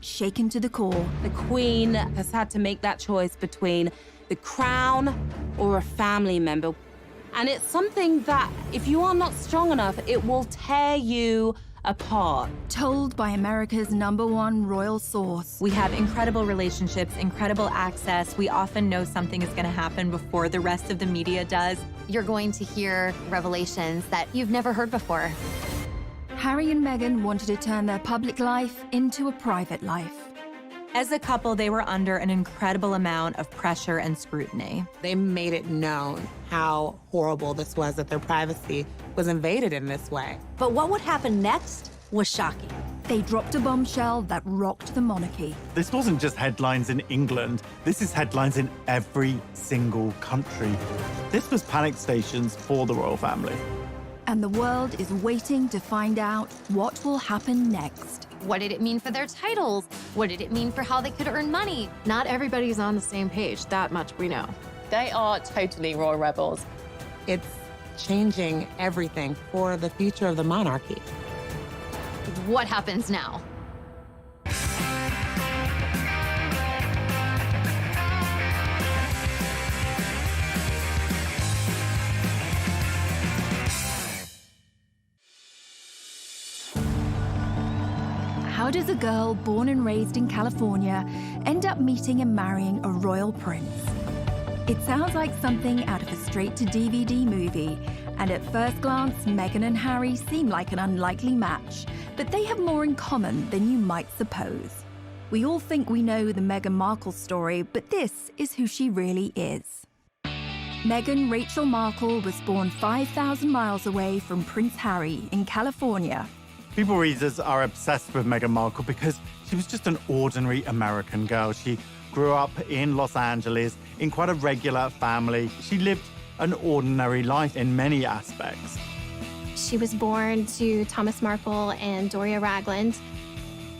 shaken to the core. The Queen has had to make that choice between the crown or a family member. And it's something that, if you are not strong enough, it will tear you apart. Told by America's #1 royal source. We have incredible relationships, incredible access. We often know something is going to happen before the rest of the media does. You're going to hear revelations that you've never heard before. Harry and Meghan wanted to turn their public life into a private life. As a couple, they were under an incredible amount of pressure and scrutiny. They made it known how horrible this was, that their privacy was invaded in this way. But what would happen next was shocking. They dropped a bombshell that rocked the monarchy. This wasn't just headlines in England. This is headlines in every single country. This was panic stations for the royal family. And the world is waiting to find out what will happen next. What did it mean for their titles? What did it mean for how they could earn money? Not everybody's on the same page, that much we know. They are totally royal rebels. It's changing everything for the future of the monarchy. What happens now? How does a girl born and raised in California end up meeting and marrying a royal prince? It sounds like something out of a straight-to-DVD movie, and at first glance, Meghan and Harry seem like an unlikely match, but they have more in common than you might suppose. We all think we know the Meghan Markle story, but this is who she really is. Meghan Rachel Markle was born 5,000 miles away from Prince Harry in California. People readers are obsessed with Meghan Markle because she was just an ordinary American girl. She grew up in Los Angeles in quite a regular family. She lived an ordinary life in many aspects. She was born to Thomas Markle and Doria Ragland.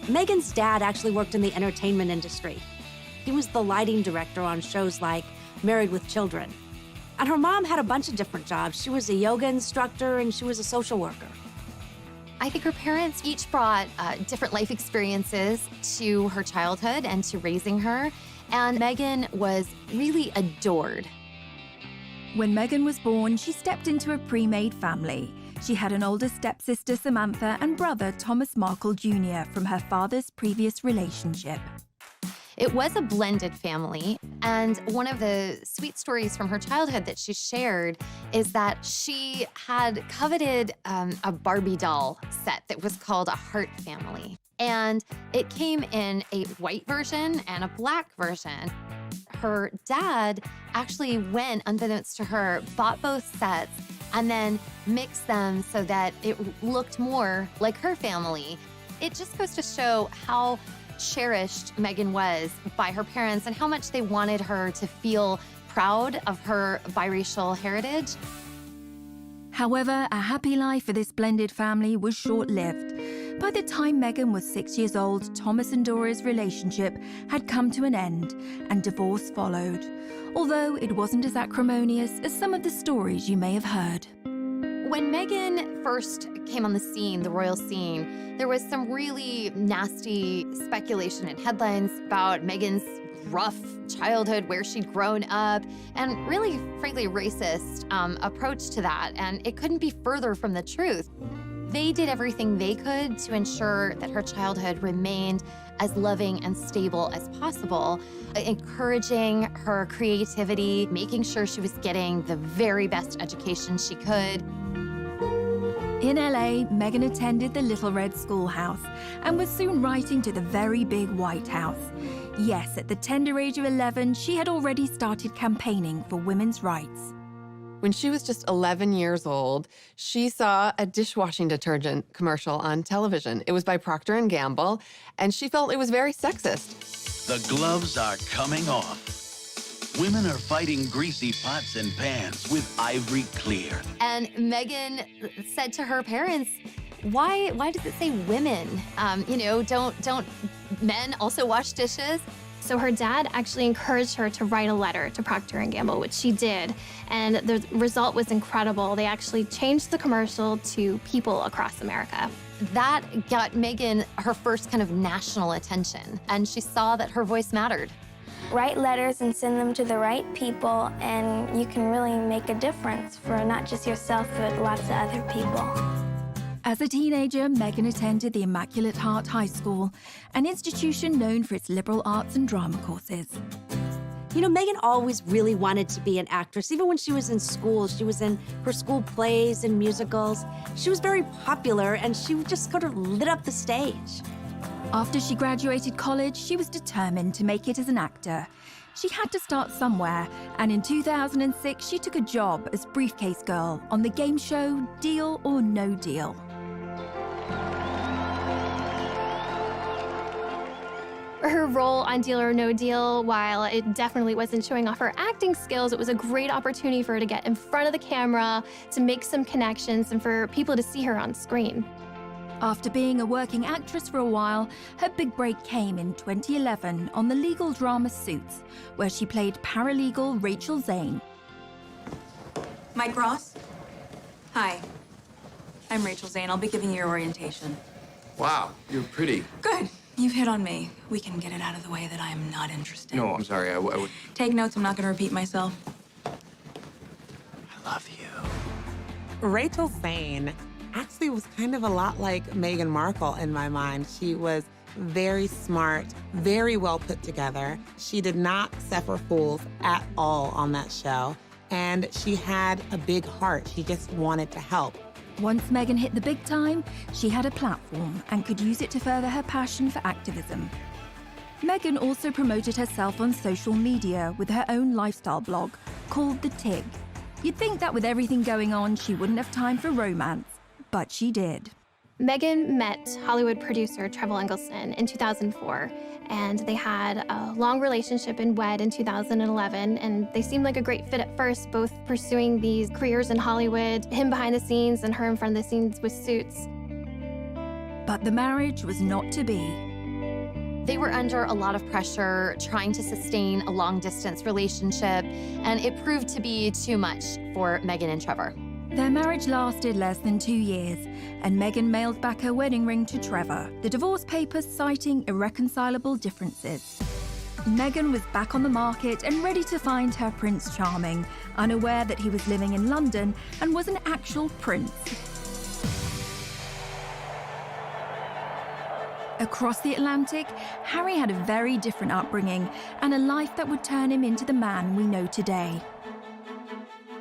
Meghan's dad actually worked in the entertainment industry. He was the lighting director on shows like Married with Children. And her mom had a bunch of different jobs. She was a yoga instructor and she was a social worker. I think her parents each brought different life experiences to her childhood and to raising her, and Meghan was really adored. When Meghan was born, she stepped into a pre-made family. She had an older stepsister, Samantha, and brother, Thomas Markle Jr., from her father's previous relationship. It was a blended family, and one of the sweet stories from her childhood that she shared is that she had coveted a Barbie doll set that was called a Heart Family. And it came in a white version and a black version. Her dad actually went, unbeknownst to her, bought both sets and then mixed them so that it looked more like her family. It just goes to show how cherished Meghan was by her parents and how much they wanted her to feel proud of her biracial heritage. However, a happy life for this blended family was short-lived. By the time Meghan was 6 years old, Thomas and Doria's relationship had come to an end and divorce followed, although it wasn't as acrimonious as some of the stories you may have heard. When Meghan first came on the scene, the royal scene, there was some really nasty speculation and headlines about Meghan's rough childhood, where she'd grown up, and really, frankly, racist approach to that. And it couldn't be further from the truth. They did everything they could to ensure that her childhood remained as loving and stable as possible, encouraging her creativity, making sure she was getting the very best education she could. In LA, Meghan attended the Little Red Schoolhouse and was soon writing to the very big White House. Yes, at the tender age of 11, she had already started campaigning for women's rights. When she was just 11 years old, she saw a dishwashing detergent commercial on television. It was by Procter & Gamble, and she felt it was very sexist. The gloves are coming off. Women are fighting greasy pots and pans with Ivory Clear. And Meghan said to her parents, why does it say women? Don't men also wash dishes? So her dad actually encouraged her to write a letter to Procter & Gamble, which she did, and the result was incredible. They actually changed the commercial to people across America. that got Meghan her first kind of national attention, and she saw that her voice mattered. Write letters and send them to the right people, and you can really make a difference for not just yourself, but lots of other people. As a teenager, Meghan attended the Immaculate Heart High School, an institution known for its liberal arts and drama courses. You know, Meghan always really wanted to be an actress. Even when she was in school, she was in her school plays and musicals. She was very popular, and she just sort of lit up the stage. After she graduated college, she was determined to make it as an actor. She had to start somewhere, and in 2006, she took a job as briefcase girl on the game show Deal or No Deal. Her role on Deal or No Deal, while it definitely wasn't showing off her acting skills, it was a great opportunity for her to get in front of the camera, to make some connections, and for people to see her on screen. After being a working actress for a while, her big break came in 2011 on the legal drama Suits, where she played paralegal Rachel Zane. Mike Ross? Hi. I'm Rachel Zane. I'll be giving you your orientation. Wow, you're pretty. Good. You've hit on me. We can get it out of the way that I am not interested. No, I'm sorry. I would. Take notes. I'm not going to repeat myself. I love you. Rachel Zane actually was kind of a lot like Meghan Markle in my mind. She was very smart, very well put together. She did not suffer fools at all on that show. And she had a big heart. She just wanted to help. Once Meghan hit the big time, she had a platform and could use it to further her passion for activism. Meghan also promoted herself on social media with her own lifestyle blog called The Tig. You'd think that with everything going on, she wouldn't have time for romance, but she did. Meghan met Hollywood producer Trevor Engelson in 2004, and they had a long relationship and wed in 2011, and they seemed like a great fit at first, both pursuing these careers in Hollywood, him behind the scenes and her in front of the scenes with Suits. But the marriage was not to be. They were under a lot of pressure trying to sustain a long-distance relationship, and it proved to be too much for Meghan and Trevor. Their marriage lasted less than 2 years, and Meghan mailed back her wedding ring to Trevor, the divorce papers citing irreconcilable differences. Meghan was back on the market and ready to find her Prince Charming, unaware that he was living in London and was an actual prince. Across the Atlantic, Harry had a very different upbringing and a life that would turn him into the man we know today.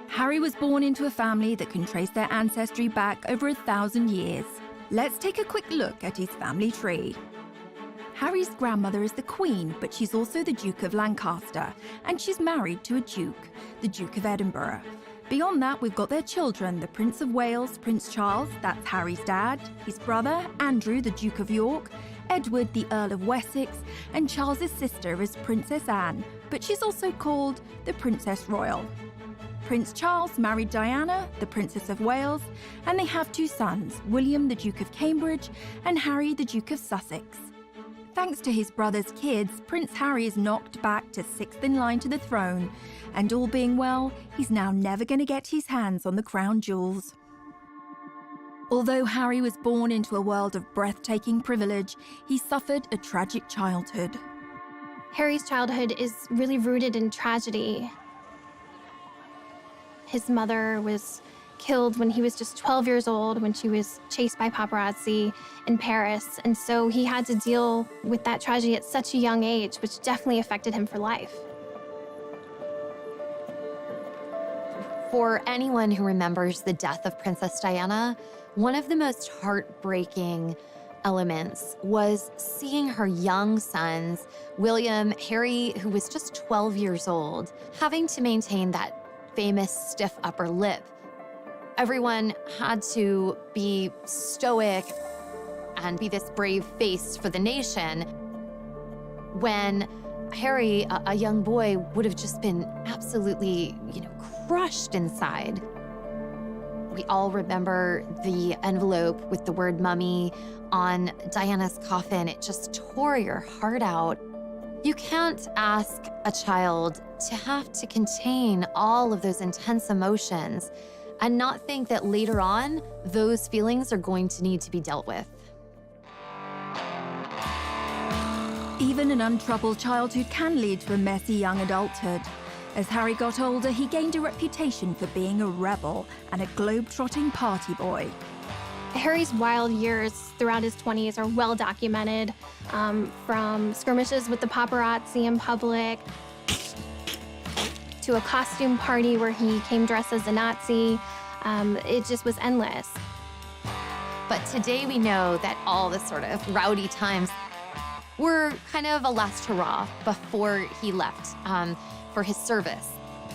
Harry was born into a family that can trace their ancestry back over 1,000 years. Let's take a quick look at his family tree. Harry's grandmother is the Queen, but she's also the Duke of Lancaster, and she's married to a Duke, the Duke of Edinburgh. Beyond that, we've got their children, the Prince of Wales, Prince Charles, that's Harry's dad, his brother, Andrew, the Duke of York, Edward, the Earl of Wessex, and Charles's sister is Princess Anne, but she's also called the Princess Royal. Prince Charles married Diana, the Princess of Wales, and they have 2 sons, William, the Duke of Cambridge, and Harry, the Duke of Sussex. Thanks to his brother's kids, Prince Harry is knocked back to 6th in line to the throne, and all being well, he's now never going to get his hands on the crown jewels. Although Harry was born into a world of breathtaking privilege, he suffered a tragic childhood. Harry's childhood is really rooted in tragedy. His mother was killed when he was just 12 years old, when she was chased by paparazzi in Paris. And so he had to deal with that tragedy at such a young age, which definitely affected him for life. For anyone who remembers the death of Princess Diana, one of the most heartbreaking elements was seeing her young sons, William, Harry, who was just 12 years old, having to maintain that famous stiff upper lip. Everyone had to be stoic and be this brave face for the nation when Harry, a young boy, would have just been absolutely, crushed inside. We all remember the envelope with the word mummy on Diana's coffin. It just tore your heart out. You can't ask a child to have to contain all of those intense emotions and not think that later on, those feelings are going to need to be dealt with. Even an untroubled childhood can lead to a messy young adulthood. As Harry got older, he gained a reputation for being a rebel and a globe-trotting party boy. Harry's wild years throughout his 20s are well documented, from skirmishes with the paparazzi in public to a costume party where he came dressed as a Nazi. It just was endless. But today we know that all the sort of rowdy times were kind of a last hurrah before he left for his service.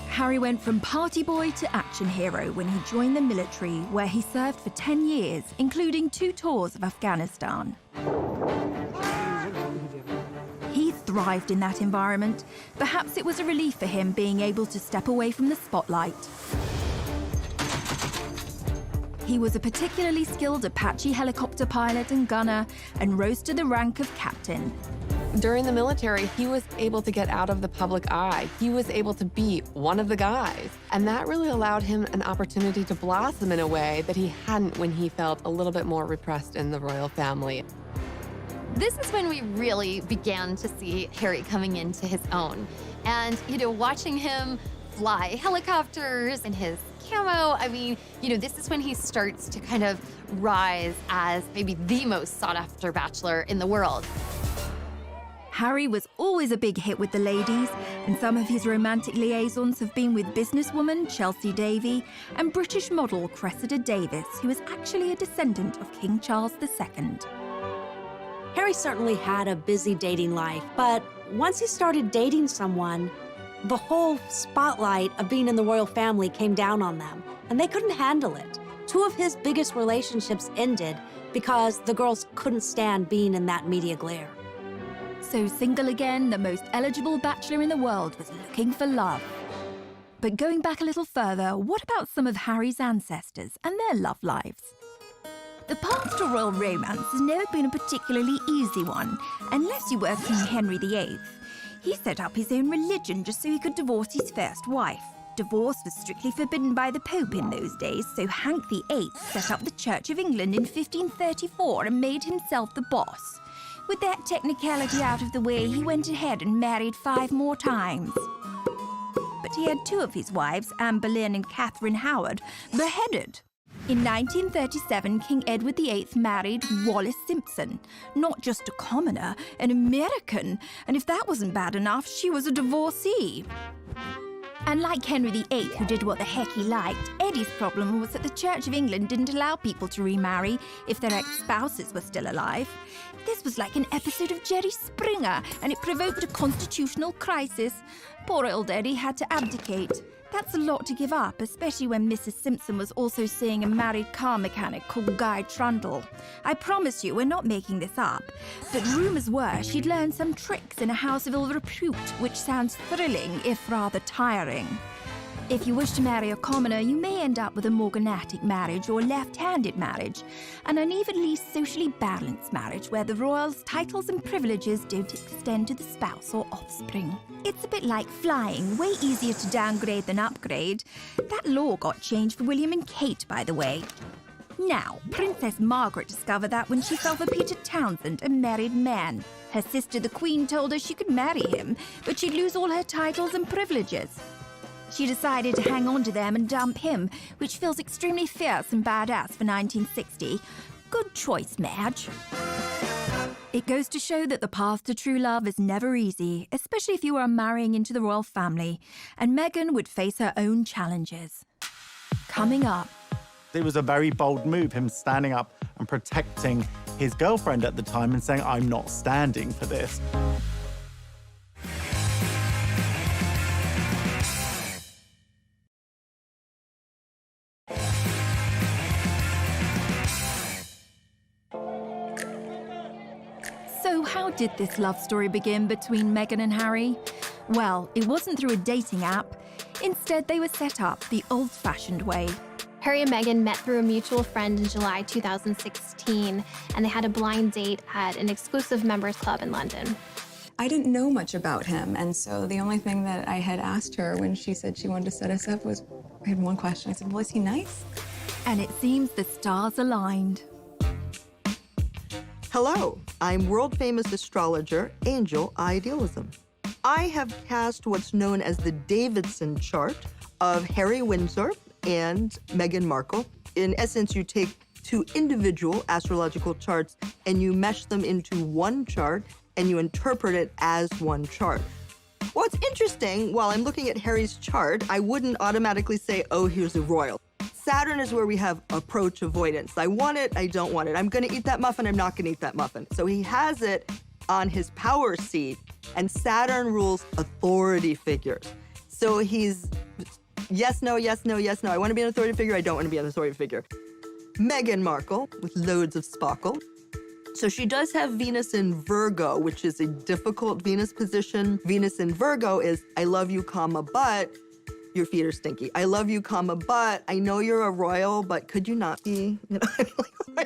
Harry went from party boy to action hero when he joined the military, where he served for 10 years, including 2 tours of Afghanistan. He thrived in that environment. Perhaps it was a relief for him being able to step away from the spotlight. He was a particularly skilled Apache helicopter pilot and gunner and rose to the rank of captain. During the military, he was able to get out of the public eye. He was able to be one of the guys. And that really allowed him an opportunity to blossom in a way that he hadn't when he felt a little bit more repressed in the royal family. This is when we really began to see Harry coming into his own. And, watching him fly helicopters in his camo, this is when he starts to kind of rise as maybe the most sought-after bachelor in the world. Harry was always a big hit with the ladies, and some of his romantic liaisons have been with businesswoman Chelsea Davy and British model Cressida Davis, who is actually a descendant of King Charles II. Harry certainly had a busy dating life, but once he started dating someone, the whole spotlight of being in the royal family came down on them, and they couldn't handle it. 2 of his biggest relationships ended because the girls couldn't stand being in that media glare. So single again, the most eligible bachelor in the world was looking for love. But going back a little further, what about some of Harry's ancestors and their love lives? The path to royal romance has never been a particularly easy one, unless you were King Henry VIII. He set up his own religion just so he could divorce his first wife. Divorce was strictly forbidden by the Pope in those days, so Hank VIII set up the Church of England in 1534 and made himself the boss. With that technicality out of the way, he went ahead and married 5 more times. But he had 2 of his wives, Anne Boleyn and Catherine Howard, beheaded. In 1937, King Edward VIII married Wallis Simpson, not just a commoner, an American, and if that wasn't bad enough, she was a divorcee. And like Henry VIII, who did what the heck he liked, Eddie's problem was that the Church of England didn't allow people to remarry if their ex-spouses were still alive. This was like an episode of Jerry Springer, and it provoked a constitutional crisis. Poor old Eddie had to abdicate. That's a lot to give up, especially when Mrs. Simpson was also seeing a married car mechanic called Guy Trundle. I promise you, we're not making this up. But rumours were she'd learned some tricks in a house of ill repute, which sounds thrilling, if rather tiring. If you wish to marry a commoner, you may end up with a morganatic marriage or left-handed marriage, an unevenly socially balanced marriage where the royals' titles and privileges don't extend to the spouse or offspring. It's a bit like flying, way easier to downgrade than upgrade. That law got changed for William and Kate, by the way. Now, Princess Margaret discovered that when she fell for Peter Townsend, a married man. Her sister, the Queen, told her she could marry him, but she'd lose all her titles and privileges. She decided to hang on to them and dump him, which feels extremely fierce and badass for 1960. Good choice, Madge. It goes to show that the path to true love is never easy, especially if you are marrying into the royal family, and Meghan would face her own challenges. Coming up. It was a very bold move, him standing up and protecting his girlfriend at the time and saying, I'm not standing for this. So how did this love story begin between Meghan and Harry? Well, it wasn't through a dating app. Instead, they were set up the old-fashioned way. Harry and Meghan met through a mutual friend in July 2016, and they had a blind date at an exclusive members club in London. I didn't know much about him, and so the only thing that I had asked her when she said she wanted to set us up was, I had one question. I said, well, is he nice? And it seems the stars aligned. Hello, I'm world-famous astrologer Angel Idealism. I have cast what's known as the Davidson chart of Harry Windsor and Meghan Markle. In essence, you take two individual astrological charts and you mesh them into one chart and you interpret it as one chart. What's interesting, while I'm looking at Harry's chart, I wouldn't automatically say, oh, here's a royal. Saturn is where we have approach avoidance. I want it, I don't want it. I'm gonna eat that muffin, I'm not gonna eat that muffin. So he has it on his power seat, and Saturn rules authority figures. So he's yes, no, yes, no, yes, no. I wanna be an authority figure, I don't wanna be an authority figure. Meghan Markle, with loads of sparkle. So she does have Venus in Virgo, which is a difficult Venus position. Venus in Virgo is, I love you, comma, but your feet are stinky. I love you, comma, but I know you're a royal, but could you not be? You know,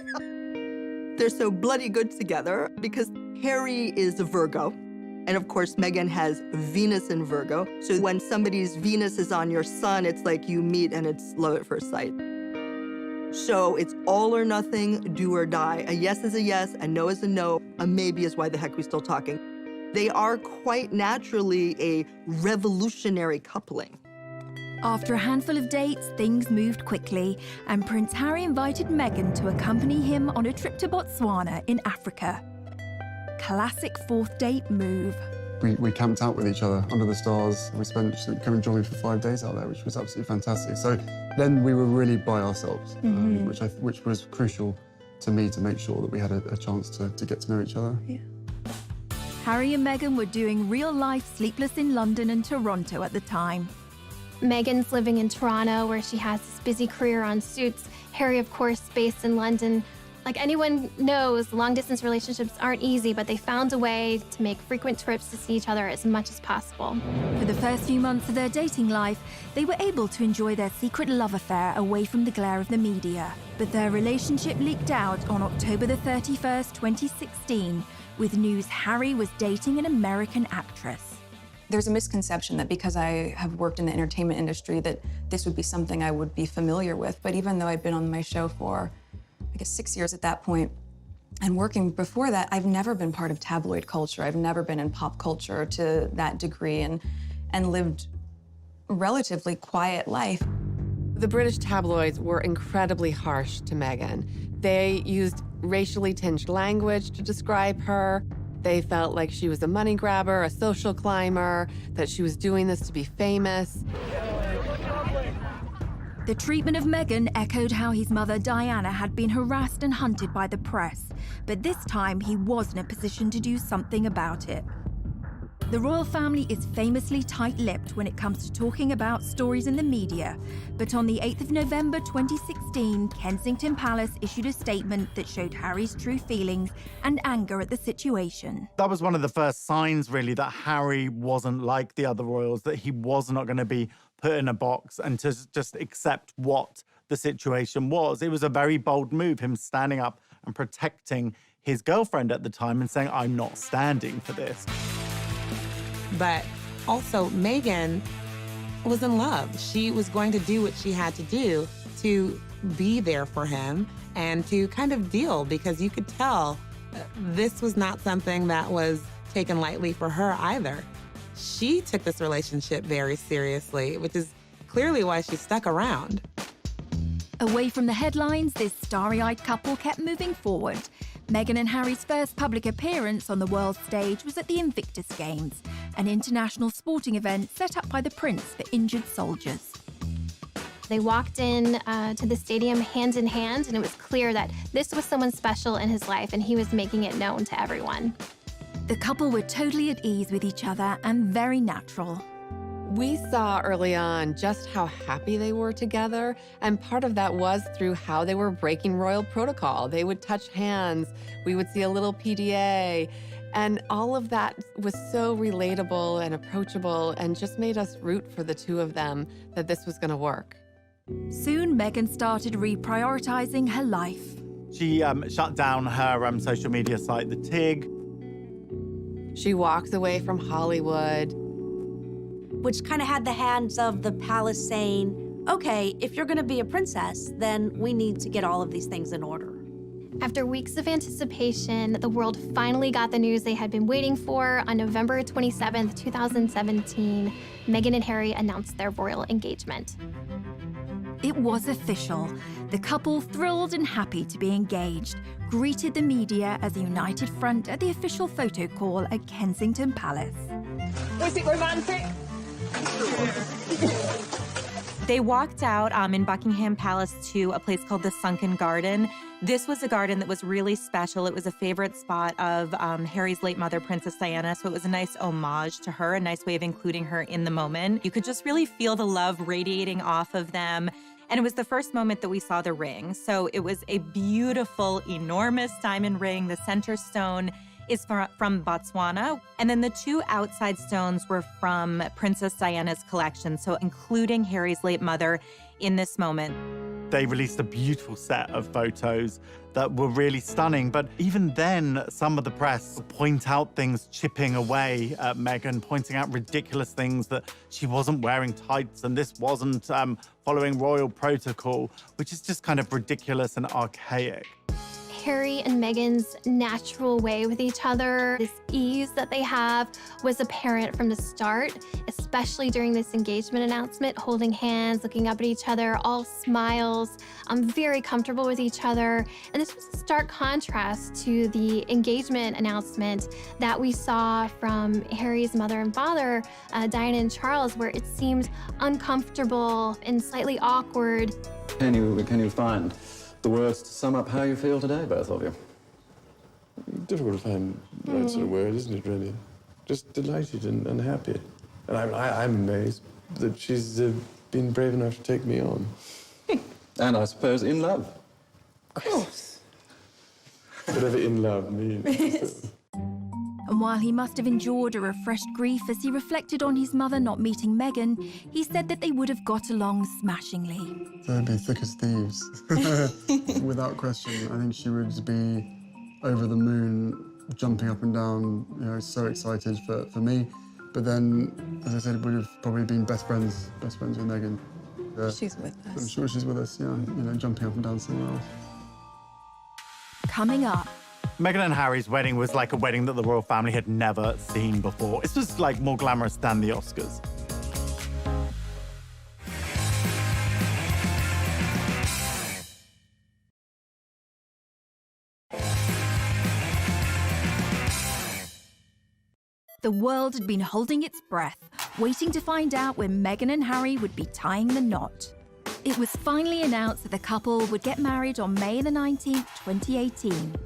they're so bloody good together because Harry is a Virgo. And of course, Meghan has Venus in Virgo. So when somebody's Venus is on your sun, it's like you meet and it's love at first sight. So it's all or nothing, do or die. A yes is a yes, a no is a no, a maybe is why the heck we still talking. They are quite naturally a revolutionary coupling. After a handful of dates, things moved quickly, and Prince Harry invited Meghan to accompany him on a trip to Botswana in Africa. Classic fourth date move. We camped out with each other under the stars. We spent coming join me for 5 days out there, which was absolutely fantastic. So then we were really by ourselves, which was crucial to me to make sure that we had a chance to get to know each other. Yeah. Harry and Meghan were doing real-life Sleepless in London and Toronto at the time. Meghan's living in Toronto, where she has this busy career on Suits. Harry, of course, based in London. Like anyone knows, long-distance relationships aren't easy, but they found a way to make frequent trips to see each other as much as possible. For the first few months of their dating life, they were able to enjoy their secret love affair away from the glare of the media. But their relationship leaked out on October the 31st, 2016, with news Harry was dating an American actress. There's a misconception that because I have worked in the entertainment industry that this would be something I would be familiar with. But even though I'd been on my show for, I guess, 6 years at that point, and working before that, I've never been part of tabloid culture. I've never been in pop culture to that degree and lived a relatively quiet life. The British tabloids were incredibly harsh to Meghan. They used racially tinged language to describe her. They felt like she was a money grabber, a social climber, that she was doing this to be famous. The treatment of Meghan echoed how his mother Diana had been harassed and hunted by the press, but this time he was in a position to do something about it. The royal family is famously tight-lipped when it comes to talking about stories in the media, but on the 8th of November 2016, Kensington Palace issued a statement that showed Harry's true feelings and anger at the situation. That was one of the first signs, really, that Harry wasn't like the other royals, that he was not going to be put in a box and to just accept what the situation was. It was a very bold move, him standing up and protecting his girlfriend at the time and saying, I'm not standing for this. But also, Meghan was in love. She was going to do what she had to do to be there for him and to kind of deal, because you could tell this was not something that was taken lightly for her either. She took this relationship very seriously, which is clearly why she stuck around. Away from the headlines, this starry-eyed couple kept moving forward. Meghan and Harry's first public appearance on the world stage was at the Invictus Games, an international sporting event set up by the Prince for injured soldiers. They walked in to the stadium hand in hand, and it was clear that this was someone special in his life, and he was making it known to everyone. The couple were totally at ease with each other and very natural. We saw early on just how happy they were together, and part of that was through how they were breaking royal protocol. They would touch hands, we would see a little PDA, and all of that was so relatable and approachable and just made us root for the two of them that this was gonna work. Soon, Meghan started reprioritizing her life. She shut down her social media site, The Tig. She walks away from Hollywood. Which kind of had the hands of the palace saying, okay, if you're gonna be a princess, then we need to get all of these things in order. After weeks of anticipation, the world finally got the news they had been waiting for. On November 27th, 2017, Meghan and Harry announced their royal engagement. It was official. The couple, thrilled and happy to be engaged, greeted the media as a united front at the official photo call at Kensington Palace. Was it romantic? They walked out in Buckingham Palace to a place called the Sunken Garden. This was a garden that was really special. It was a favorite spot of Harry's late mother, Princess Diana, so it was a nice homage to her, a nice way of including her in the moment. You could just really feel the love radiating off of them. And it was the first moment that we saw the ring. So it was a beautiful, enormous diamond ring. The center stone is from Botswana. And then the two outside stones were from Princess Diana's collection, so including Harry's late mother in this moment. They released a beautiful set of photos that were really stunning. But even then, some of the press point out things chipping away at Meghan, pointing out ridiculous things that she wasn't wearing tights and this wasn't following royal protocol, which is just kind of ridiculous and archaic. Harry and Meghan's natural way with each other, this ease that they have, was apparent from the start, especially during this engagement announcement, holding hands, looking up at each other, all smiles, very comfortable with each other. And this was a stark contrast to the engagement announcement that we saw from Harry's mother and father, Diana and Charles, where it seemed uncomfortable and slightly awkward. Can you find the words to sum up how you feel today, both of you? Difficult to find the right sort of word, isn't it, really? Just delighted and happy. And I'm amazed that she's been brave enough to take me on. And I suppose in love. Of course. Whatever in love means. And while he must have endured a refreshed grief as he reflected on his mother not meeting Meghan, he said that they would have got along smashingly. They'd be thick as thieves, without question. I think she would be over the moon, jumping up and down, you know, so excited for me. But then, as I said, would have probably been best friends with Meghan. She's with us. I'm sure she's with us, yeah, you know, jumping up and down somewhere else. Coming up, Meghan and Harry's wedding was like a wedding that the royal family had never seen before. This was like more glamorous than the Oscars. the world had been holding its breath, waiting to find out when Meghan and Harry would be tying the knot. It was finally announced that the couple would get married on May the 19th, 2018.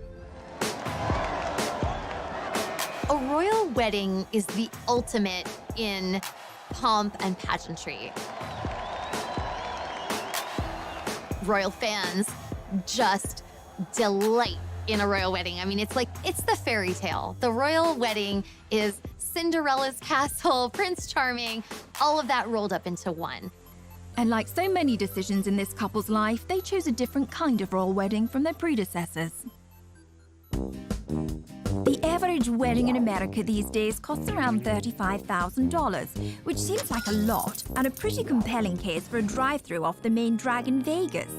A royal wedding is the ultimate in pomp and pageantry. Royal fans just delight in a royal wedding. I mean, it's the fairy tale. The royal wedding is Cinderella's castle, Prince Charming, all of that rolled up into one. And like so many decisions in this couple's life, they chose a different kind of royal wedding from their predecessors. The average wedding in America these days costs around $35,000, which seems like a lot and a pretty compelling case for a drive-through off the main drag in Vegas.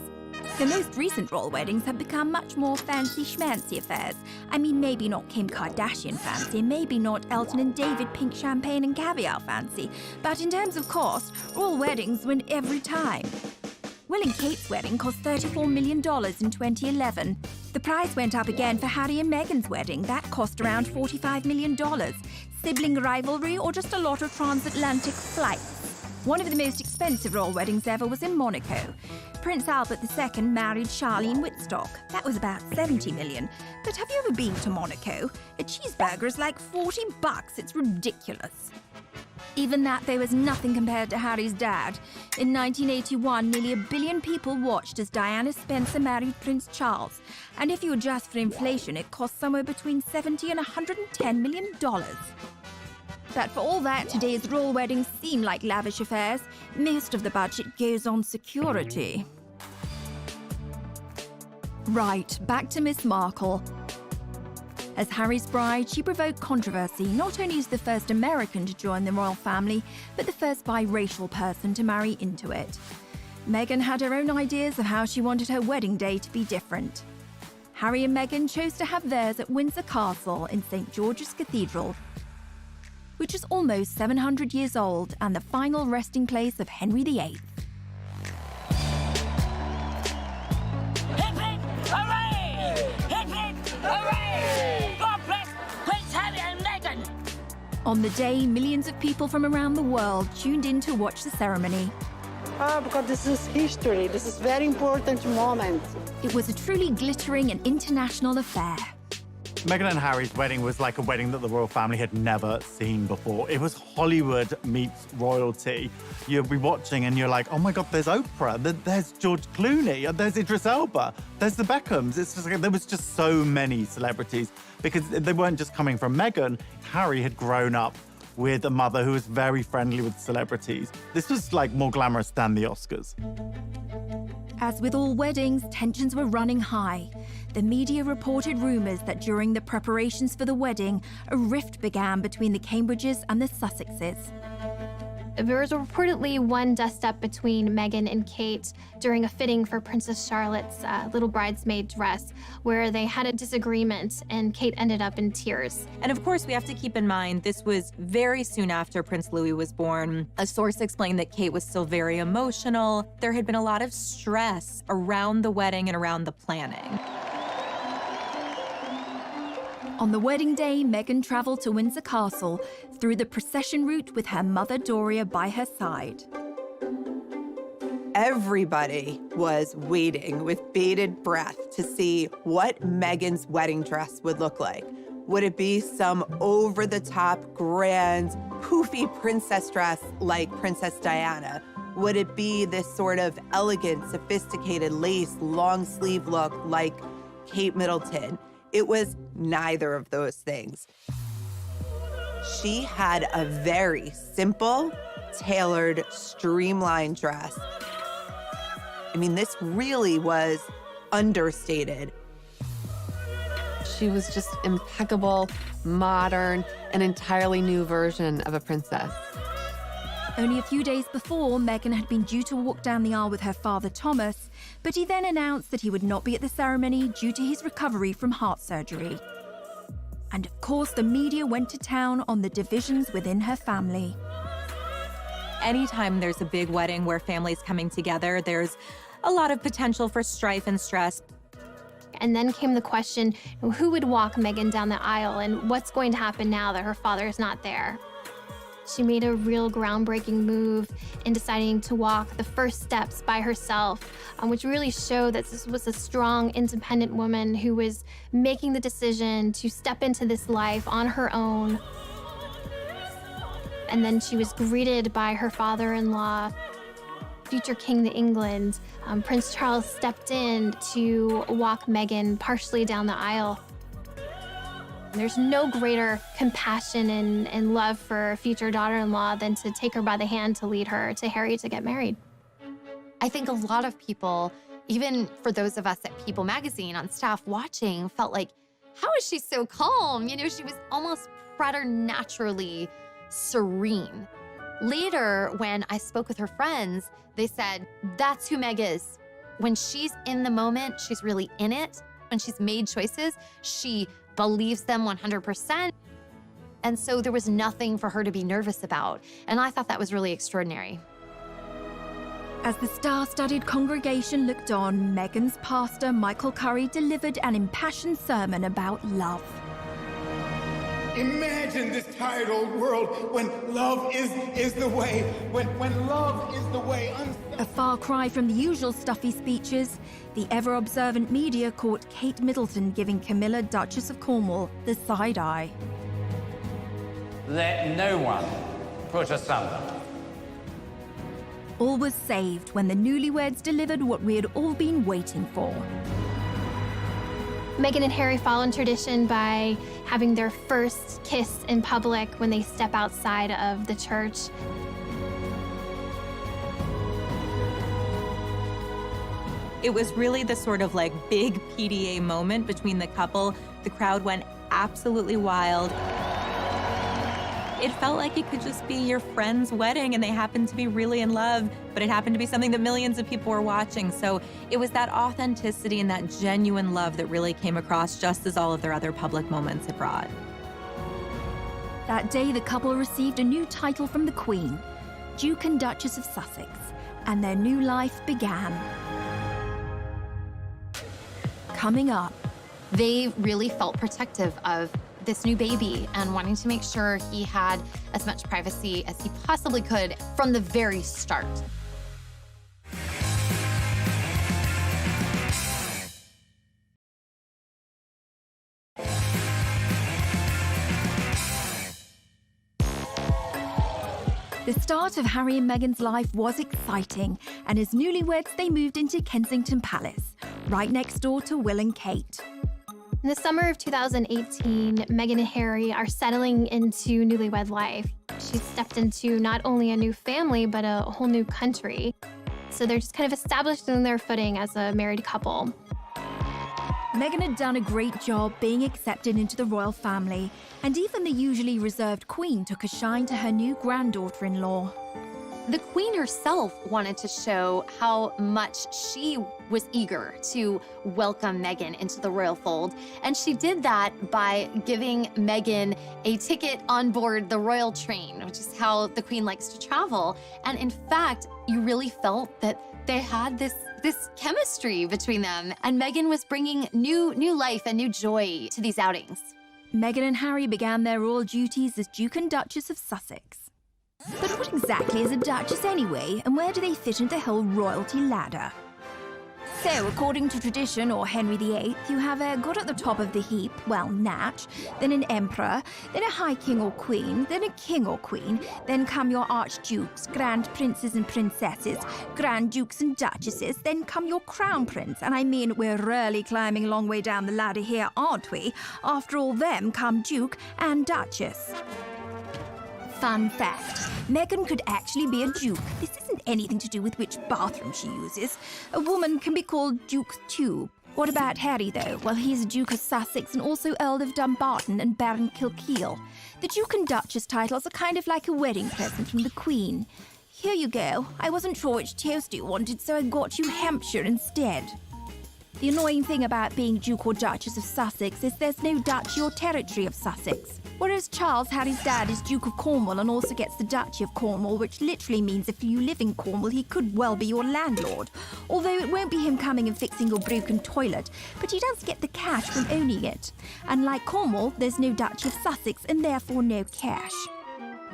The most recent royal weddings have become much more fancy-schmancy affairs. I mean, maybe not Kim Kardashian fancy, maybe not Elton and David pink champagne and caviar fancy, but in terms of cost, royal weddings win every time. Will and Kate's wedding cost $34 million in 2011. The price went up again for Harry and Meghan's wedding. That cost around $45 million. Sibling rivalry or just a lot of transatlantic flights? One of the most expensive royal weddings ever was in Monaco. Prince Albert II married Charlene Whitstock. That was about $70 million. But have you ever been to Monaco? A cheeseburger is like $40. It's ridiculous. Even that, though, was nothing compared to Harry's dad. In 1981, nearly 1 billion people watched as Diana Spencer married Prince Charles. And if you adjust for inflation, it cost somewhere between $70 and $110 million. But for all that, today's royal weddings seem like lavish affairs. Most of the budget goes on security. Right, back to Miss Markle. As Harry's bride, she provoked controversy not only as the first American to join the royal family, but the first biracial person to marry into it. Meghan had her own ideas of how she wanted her wedding day to be different. Harry and Meghan chose to have theirs at Windsor Castle in St. George's Cathedral, which is almost 700 years old and the final resting place of Henry VIII. Hooray! Hip hip! Hooray! God bless Prince Harry and Meghan! On the day, millions of people from around the world tuned in to watch the ceremony. Because this is history. This is very important moment. It was a truly glittering and international affair. Meghan and Harry's wedding was like a wedding that the royal family had never seen before. It was Hollywood meets royalty. You'll be watching and you're like, oh my God, there's Oprah, there's George Clooney, there's Idris Elba, there's the Beckhams. It's just like, there was just so many celebrities because they weren't just coming from Meghan. Harry had grown up with a mother who was very friendly with celebrities. This was like more glamorous than the Oscars. As with all weddings, tensions were running high. The media reported rumours that during the preparations for the wedding, a rift began between the Cambridges and the Sussexes. There was reportedly one dust-up between Meghan and Kate during a fitting for Princess Charlotte's little bridesmaid dress, where they had a disagreement and Kate ended up in tears. And of course, we have to keep in mind, this was very soon after Prince Louis was born. A source explained that Kate was still very emotional. There had been a lot of stress around the wedding and around the planning. On the wedding day, Meghan travelled to Windsor Castle through the procession route with her mother Doria by her side. Everybody was waiting with bated breath to see what Meghan's wedding dress would look like. Would it be some over-the-top, grand, poofy princess dress like Princess Diana? Would it be this sort of elegant, sophisticated lace, long-sleeve look like Kate Middleton? It was neither of those things. She had a very simple, tailored, streamlined dress. I mean, this really was understated. She was just impeccable, modern, an entirely new version of a princess. Only a few days before, Meghan had been due to walk down the aisle with her father, Thomas, but he then announced that he would not be at the ceremony due to his recovery from heart surgery. And of course, the media went to town on the divisions within her family. Anytime there's a big wedding where families coming together, there's a lot of potential for strife and stress. And then came the question, who would walk Meghan down the aisle and what's going to happen now that her father is not there? She made a real groundbreaking move in deciding to walk the first steps by herself, which really showed that this was a strong, independent woman who was making the decision to step into this life on her own. And then she was greeted by her father-in-law, future King of England. Prince Charles stepped in to walk Meghan partially down the aisle. There's no greater compassion and love for a future daughter-in-law than to take her by the hand to lead her to Harry to get married. I think a lot of people, even for those of us at People Magazine on staff watching, felt like, how is she so calm? You know, she was almost preternaturally serene. Later, when I spoke with her friends, they said, that's who Meg is. When she's in the moment, she's really in it. When she's made choices, she believes them 100%. And so there was nothing for her to be nervous about. And I thought that was really extraordinary. As the star-studded congregation looked on, Meghan's pastor, Michael Curry, delivered an impassioned sermon about love. Imagine this tired old world when love is the way, when love is the way. A far cry from the usual stuffy speeches, the ever-observant media caught Kate Middleton giving Camilla, Duchess of Cornwall, the side eye. Let no one put asunder. All was saved when the newlyweds delivered what we had all been waiting for. Meghan and Harry follow in tradition by having their first kiss in public when they step outside of the church. It was really the sort of like big PDA moment between the couple. The crowd went absolutely wild. It felt like it could just be your friend's wedding and they happened to be really in love, but it happened to be something that millions of people were watching. So it was that authenticity and that genuine love that really came across, just as all of their other public moments had brought. That day, the couple received a new title from the Queen, Duke and Duchess of Sussex, and their new life began. Coming up, they really felt protective of this new baby and wanting to make sure he had as much privacy as he possibly could from the very start. The start of Harry and Meghan's life was exciting, and as newlyweds, they moved into Kensington Palace, right next door to Will and Kate. In the summer of 2018, Meghan and Harry are settling into newlywed life. She's stepped into not only a new family, but a whole new country. So they're just kind of established in their footing as a married couple. Meghan had done a great job being accepted into the royal family, and even the usually reserved Queen took a shine to her new granddaughter-in-law. The Queen herself wanted to show how much she was eager to welcome Meghan into the royal fold, and she did that by giving Meghan a ticket on board the royal train, which is how the Queen likes to travel. And in fact, you really felt that they had this chemistry between them, and Meghan was bringing new life and new joy to these outings. Meghan and Harry began their royal duties as Duke and Duchess of Sussex. But what exactly is a duchess anyway, and where do they fit into the whole royalty ladder? So, according to tradition, or Henry VIII, you have a god at the top of the heap, well, Natch, then an emperor, then a high king or queen, then a king or queen, then come your archdukes, grand princes and princesses, grand dukes and duchesses, then come your crown prince, and I mean, we're really climbing a long way down the ladder here, aren't we? After all them come duke and duchess. Fun fact, Meghan could actually be a duke. This isn't anything to do with which bathroom she uses. A woman can be called Duke too. What about Harry, though? Well, he's Duke of Sussex and also Earl of Dumbarton and Baron Kilkeel. The Duke and Duchess titles are kind of like a wedding present from the Queen. Here you go. I wasn't sure which toast you wanted, so I got you Hampshire instead. The annoying thing about being Duke or Duchess of Sussex is there's no duchy or territory of Sussex. Whereas Charles, Harry's dad, is Duke of Cornwall and also gets the Duchy of Cornwall, which literally means if you live in Cornwall, he could well be your landlord. Although it won't be him coming and fixing your broken toilet, but he does get the cash from owning it. And like Cornwall, there's no Duchy of Sussex and therefore no cash.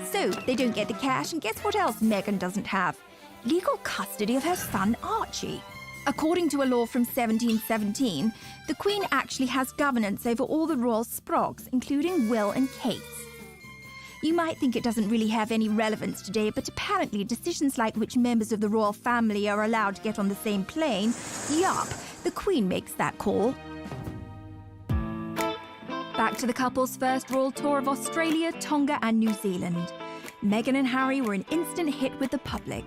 So they don't get the cash, and guess what else Meghan doesn't have? Legal custody of her son Archie. According to a law from 1717, the Queen actually has governance over all the royal sprogs, including Will and Kate's. You might think it doesn't really have any relevance today, but apparently decisions like which members of the royal family are allowed to get on the same plane, yup, the Queen makes that call. Back to the couple's first royal tour of Australia, Tonga and New Zealand. Meghan and Harry were an instant hit with the public.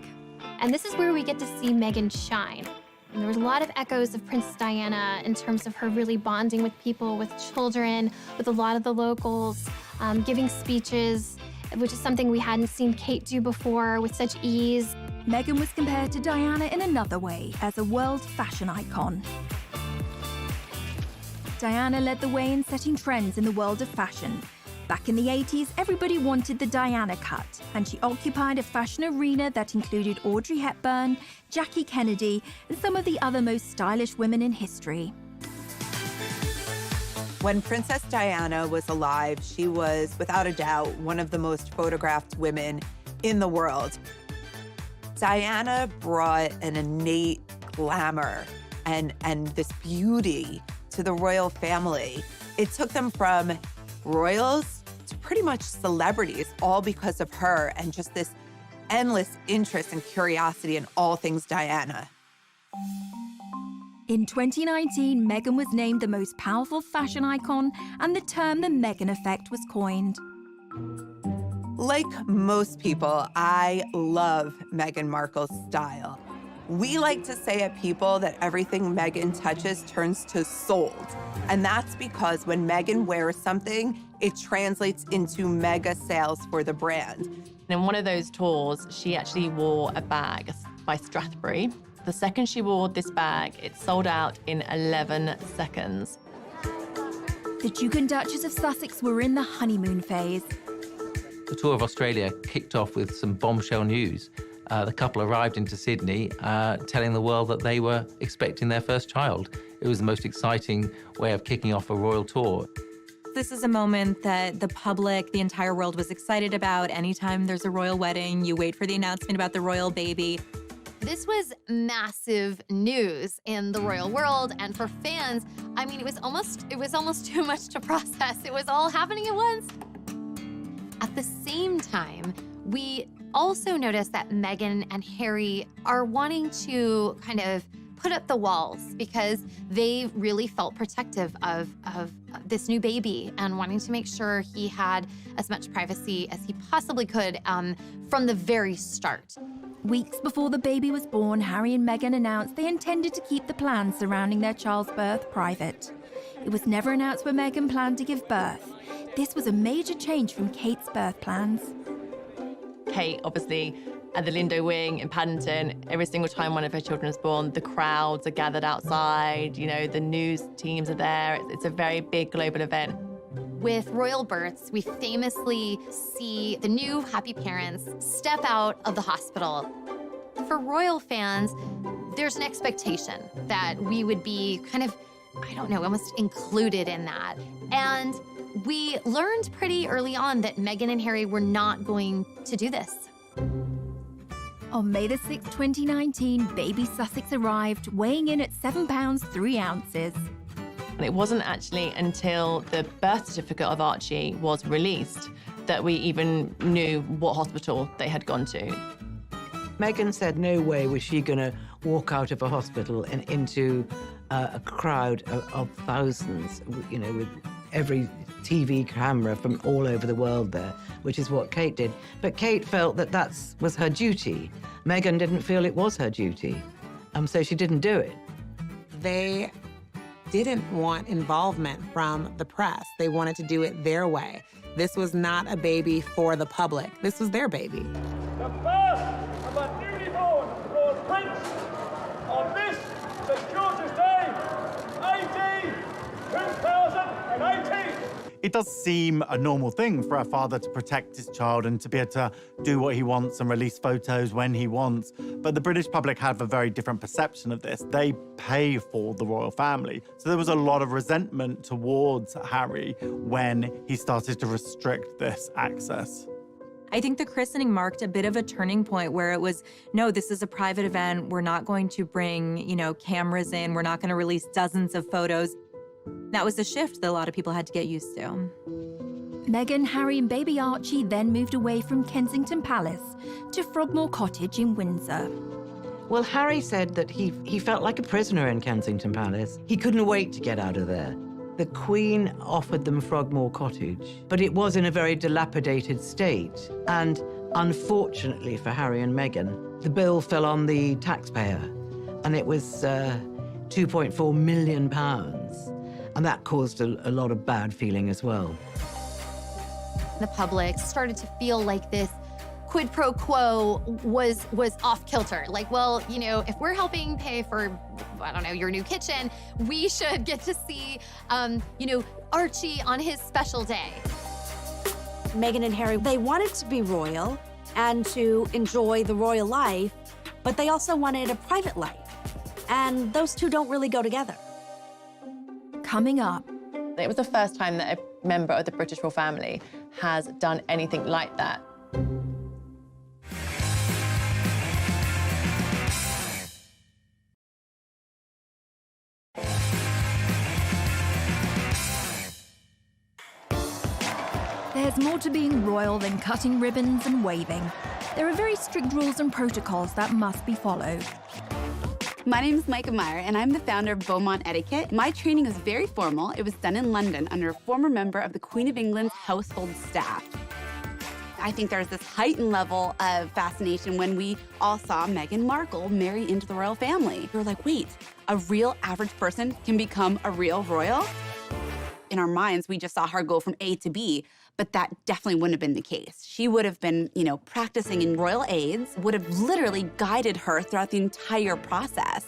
And this is where we get to see Meghan shine. And there was a lot of echoes of Princess Diana in terms of her really bonding with people, with children, with a lot of the locals, giving speeches, which is something we hadn't seen Kate do before with such ease. Meghan was compared to Diana in another way, as a world fashion icon. Diana led the way in setting trends in the world of fashion. Back in the 80s, everybody wanted the Diana cut, and she occupied a fashion arena that included Audrey Hepburn, Jackie Kennedy, and some of the other most stylish women in history. When Princess Diana was alive, she was, without a doubt, one of the most photographed women in the world. Diana brought an innate glamour and this beauty to the royal family. It took them from royals to pretty much celebrities, all because of her and just this endless interest and curiosity in all things Diana. In 2019, Meghan was named the most powerful fashion icon, and the term the Meghan effect was coined. Like most people, I love Meghan Markle's style. We like to say at People that everything Meghan touches turns to sold. And that's because when Meghan wears something, it translates into mega sales for the brand. In one of those tours, she actually wore a bag by Strathbury. The second she wore this bag, it sold out in 11 seconds. The Duke and Duchess of Sussex were in the honeymoon phase. The tour of Australia kicked off with some bombshell news. The couple arrived into Sydney telling the world that they were expecting their first child. It was the most exciting way of kicking off a royal tour. This is a moment that the public, the entire world was excited about. Anytime there's a royal wedding, you wait for the announcement about the royal baby. This was massive news in the royal world, and for fans, I mean, it was almost too much to process. It was all happening at once. At the same time, we also noticed that Meghan and Harry are wanting to kind of put up the walls because they really felt protective of this new baby and wanting to make sure he had as much privacy as he possibly could from the very start. Weeks before the baby was born, Harry and Meghan announced they intended to keep the plans surrounding their child's birth private. It was never announced where Meghan planned to give birth. This was a major change from Kate's birth plans. Kate, obviously, at the Lindo Wing in Paddington, every single time one of her children is born, the crowds are gathered outside, you know, the news teams are there. It's a very big global event. With royal births, we famously see the new happy parents step out of the hospital. For royal fans, there's an expectation that we would be kind of, I don't know, almost included in that. And we learned pretty early on that Meghan and Harry were not going to do this. On May the 6th, 2019, baby Sussex arrived, weighing in at 7 pounds 3 ounces. And it wasn't actually until the birth certificate of Archie was released that we even knew what hospital they had gone to. Meghan said no way was she going to walk out of a hospital and into a crowd of thousands, you know, with every TV camera from all over the world there, which is what Kate did. But Kate felt that that was her duty. Meghan didn't feel it was her duty, so she didn't do it. They didn't want involvement from the press. They wanted to do it their way. This was not a baby for the public. This was their baby. The birth of a newly born royal prince on this, St. George's Day, AD 2018. It does seem a normal thing for a father to protect his child and to be able to do what he wants and release photos when he wants. But the British public have a very different perception of this. They pay for the royal family. So there was a lot of resentment towards Harry when he started to restrict this access. I think the christening marked a bit of a turning point where it was, no, this is a private event. We're not going to bring, you know, cameras in. We're not going to release dozens of photos. That was a shift that a lot of people had to get used to. Meghan, Harry and baby Archie then moved away from Kensington Palace to Frogmore Cottage in Windsor. Well, Harry said that he felt like a prisoner in Kensington Palace. He couldn't wait to get out of there. The Queen offered them Frogmore Cottage, but it was in a very dilapidated state. And unfortunately for Harry and Meghan, the bill fell on the taxpayer, and it was £2.4 million. And that caused a lot of bad feeling as well. The public started to feel like this quid pro quo was off kilter. Like, well, you know, if we're helping pay for, I don't know, your new kitchen, we should get to see, you know, Archie on his special day. Meghan and Harry, they wanted to be royal and to enjoy the royal life, but they also wanted a private life. And those two don't really go together. Coming up. It was the first time that a member of the British royal family has done anything like that. There's more to being royal than cutting ribbons and waving. There are very strict rules and protocols that must be followed. My name is Micah Meyer, and I'm the founder of Beaumont Etiquette. My training was very formal. It was done in London under a former member of the Queen of England's household staff. I think there's this heightened level of fascination when we all saw Meghan Markle marry into the royal family. We were like, wait, a real average person can become a real royal? In our minds, we just saw her go from A to B, but that definitely wouldn't have been the case. She would have been, practicing in royal aids, would have literally guided her throughout the entire process.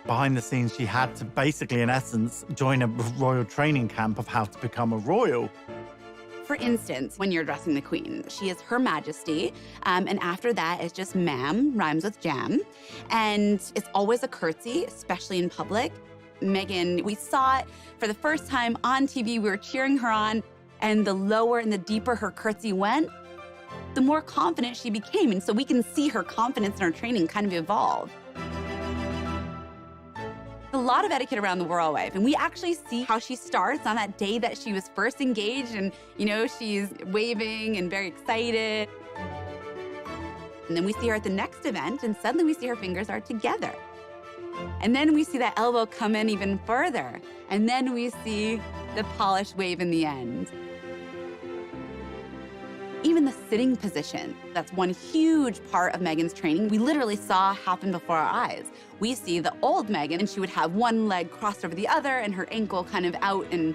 Behind the scenes, she had to basically, in essence, join a royal training camp of how to become a royal. For instance, when you're addressing the Queen, she is Her Majesty, and after that is just ma'am, rhymes with jam. And it's always a curtsy, especially in public. Meghan, we saw it for the first time on TV, we were cheering her on, and the lower and the deeper her curtsy went, the more confident she became. And so we can see her confidence in her training kind of evolve. A lot of etiquette around the royal wife, and we actually see how she starts on that day that she was first engaged, and she's waving and very excited. And then we see her at the next event, and suddenly we see her fingers are together. And then we see that elbow come in even further, and then we see the polished wave in the end. Even the sitting position, that's one huge part of Meghan's training, we literally saw happen before our eyes. We see the old Meghan, and she would have one leg crossed over the other and her ankle kind of out and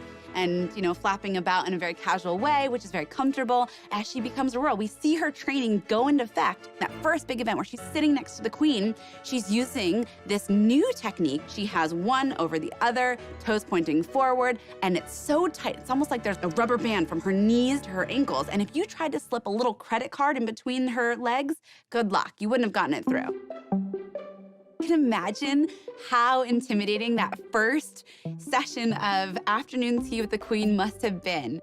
flapping about in a very casual way, which is very comfortable. As she becomes a royal, we see her training go into effect. That first big event where she's sitting next to the Queen, she's using this new technique. She has one over the other, toes pointing forward, and it's so tight. It's almost like there's a rubber band from her knees to her ankles. And if you tried to slip a little credit card in between her legs, good luck. You wouldn't have gotten it through. You can imagine how intimidating that first session of afternoon tea with the Queen must have been.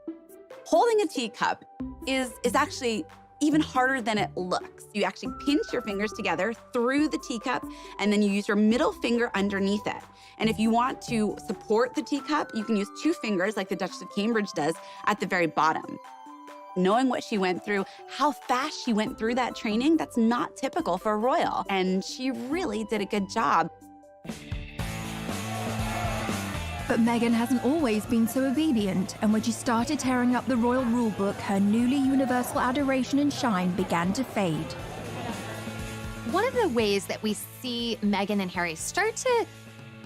Holding a teacup is actually even harder than it looks. You actually pinch your fingers together through the teacup, and then you use your middle finger underneath it. And if you want to support the teacup, you can use 2 fingers like the Duchess of Cambridge does at the very bottom. Knowing what she went through, how fast she went through that training, that's not typical for a royal. And she really did a good job. But Meghan hasn't always been so obedient, and when she started tearing up the royal rulebook, her newly universal adoration and shine began to fade. One of the ways that we see Meghan and Harry start to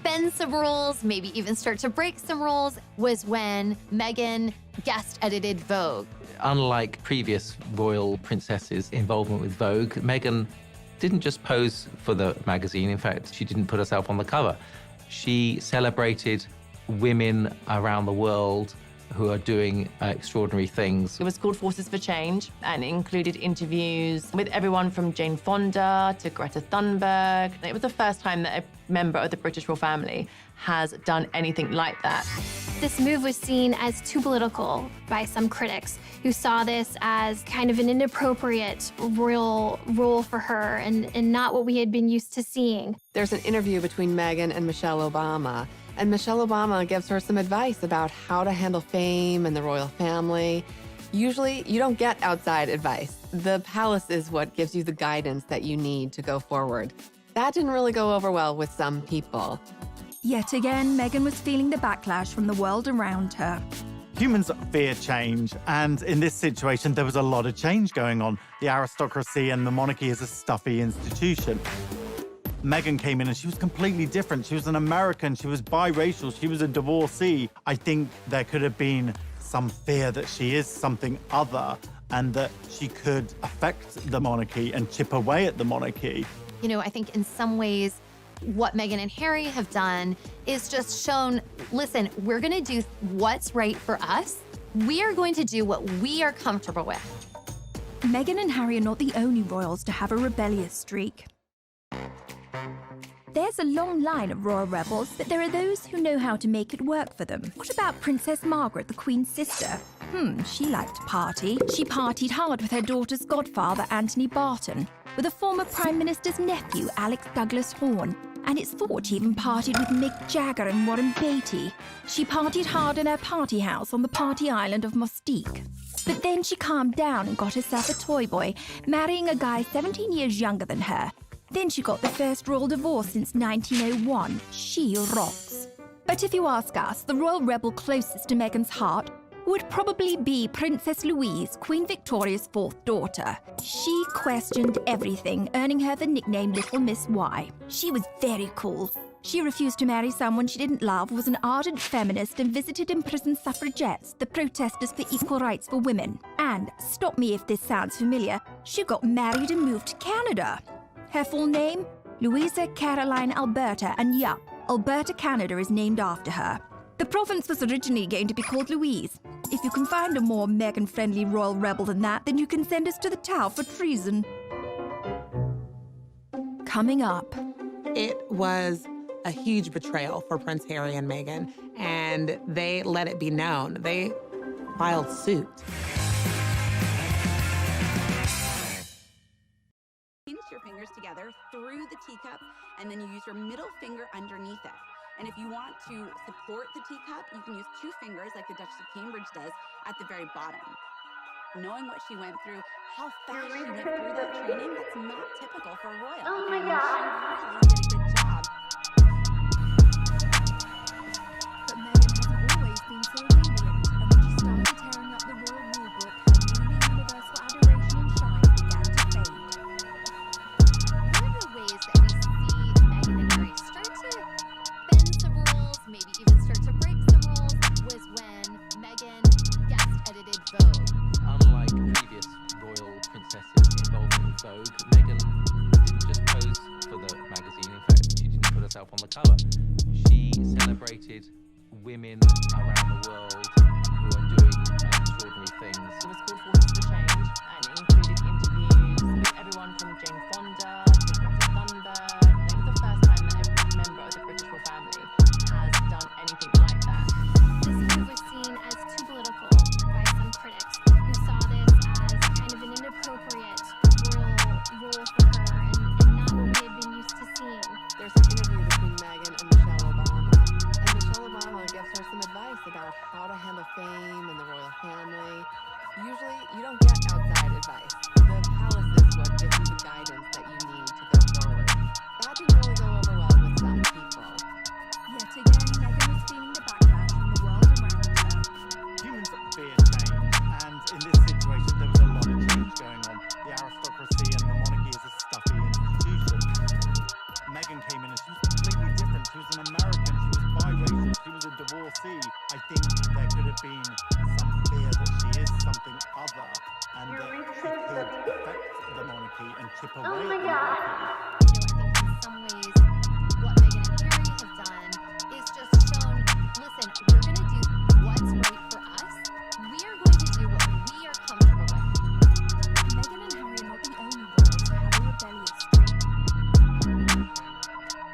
bend some rules, maybe even start to break some rules, was when Meghan guest edited Vogue. Unlike previous royal princesses' involvement with Vogue, Meghan didn't just pose for the magazine. In fact, she didn't put herself on the cover. She celebrated women around the world who are doing extraordinary things. It was called Forces for Change and included interviews with everyone from Jane Fonda to Greta Thunberg. It was the first time that a member of the British royal family has done anything like that. This move was seen as too political by some critics who saw this as kind of an inappropriate royal role for her and not what we had been used to seeing. There's an interview between Meghan and Michelle Obama, and Michelle Obama gives her some advice about how to handle fame and the royal family. Usually, you don't get outside advice. The palace is what gives you the guidance that you need to go forward. That didn't really go over well with some people. Yet again, Meghan was feeling the backlash from the world around her. Humans fear change, and in this situation, there was a lot of change going on. The aristocracy and the monarchy is a stuffy institution. Meghan came in and she was completely different. She was an American, she was biracial, she was a divorcee. I think there could have been some fear that she is something other and that she could affect the monarchy and chip away at the monarchy. You know, I think in some ways, what Meghan and Harry have done is just shown, listen, we're gonna do what's right for us. We are going to do what we are comfortable with. Meghan and Harry are not the only royals to have a rebellious streak. There's a long line of royal rebels, but there are those who know how to make it work for them. What about Princess Margaret, the Queen's sister? She liked to party. She partied hard with her daughter's godfather, Anthony Barton, with a former Prime Minister's nephew, Alex Douglas Horne, and it's thought she even partied with Mick Jagger and Warren Beatty. She partied hard in her party house on the party island of Mustique. But then she calmed down and got herself a toy boy, marrying a guy 17 years younger than her. Then she got the first royal divorce since 1901. She rocks. But if you ask us, the royal rebel closest to Meghan's heart would probably be Princess Louise, Queen Victoria's fourth daughter. She questioned everything, earning her the nickname Little Miss Y. She was very cool. She refused to marry someone she didn't love, was an ardent feminist, and visited imprisoned suffragettes, the protesters for equal rights for women. And, stop me if this sounds familiar, she got married and moved to Canada. Her full name? Louisa Caroline Alberta, and yup, Alberta, Canada is named after her. The province was originally going to be called Louise. If you can find a more Meghan-friendly royal rebel than that, then you can send us to the Tower for treason. Coming up. It was a huge betrayal for Prince Harry and Meghan, and they let it be known. They filed suit. Pinch your fingers together through the teacup, and then you use your middle finger underneath it. And if you want to support the teacup, you can use two fingers like the Duchess of Cambridge does at the very bottom. Knowing what she went through, how fast she went through that training, that's not typical for a royal. Oh my and God. she really did a good job. But Meghan hasn't always been so obedient, and when she started tearing up the royal rulebook, her newly universal adoration and shine began to fade. One of the ways that we see Meghan and Harry start to bend some rules, maybe even start to break some rules, was when Meghan guest edited Vogue. Unlike previous royal princesses involved with Vogue, Meghan didn't just pose for the magazine. In fact, she didn't put herself on the cover. She celebrated women around the world who are doing extraordinary things. It was called Forces for Change, and it included interviews with everyone from Jane Fonda to Greta Thunberg. It was the first time that a member of the British royal family has done anything like that. This move was seen as too political by some critics, who saw this as kind of an inappropriate royal role for her and not what we had been used to seeing. There's an interview between Meghan and Michelle Obama, and Michelle Obama gives her some advice about how to handle fame and the royal family. Usually, you don't get outside advice. The palace is what gives you the guidance that you need to go forward. That didn't really go over well with some people. Yet again, Meghan was feeling the backlash from the world around her. Humans fear change, and in this situation, there was a lot of change going on. The aristocracy and the monarchy is a stuffy institution. Meghan came in and she was completely different. She was an American, she was biracial, she was a divorcee. I think there could have been some fear that she is something other, and that she could affect the monarchy and chip away at the monarchy. In some ways, what Meghan and Harry have done is just shown, listen, we're going to do what's right for us. We are going to do what we are comfortable with. Meghan and Harry are not the only royals to have a rebellious streak.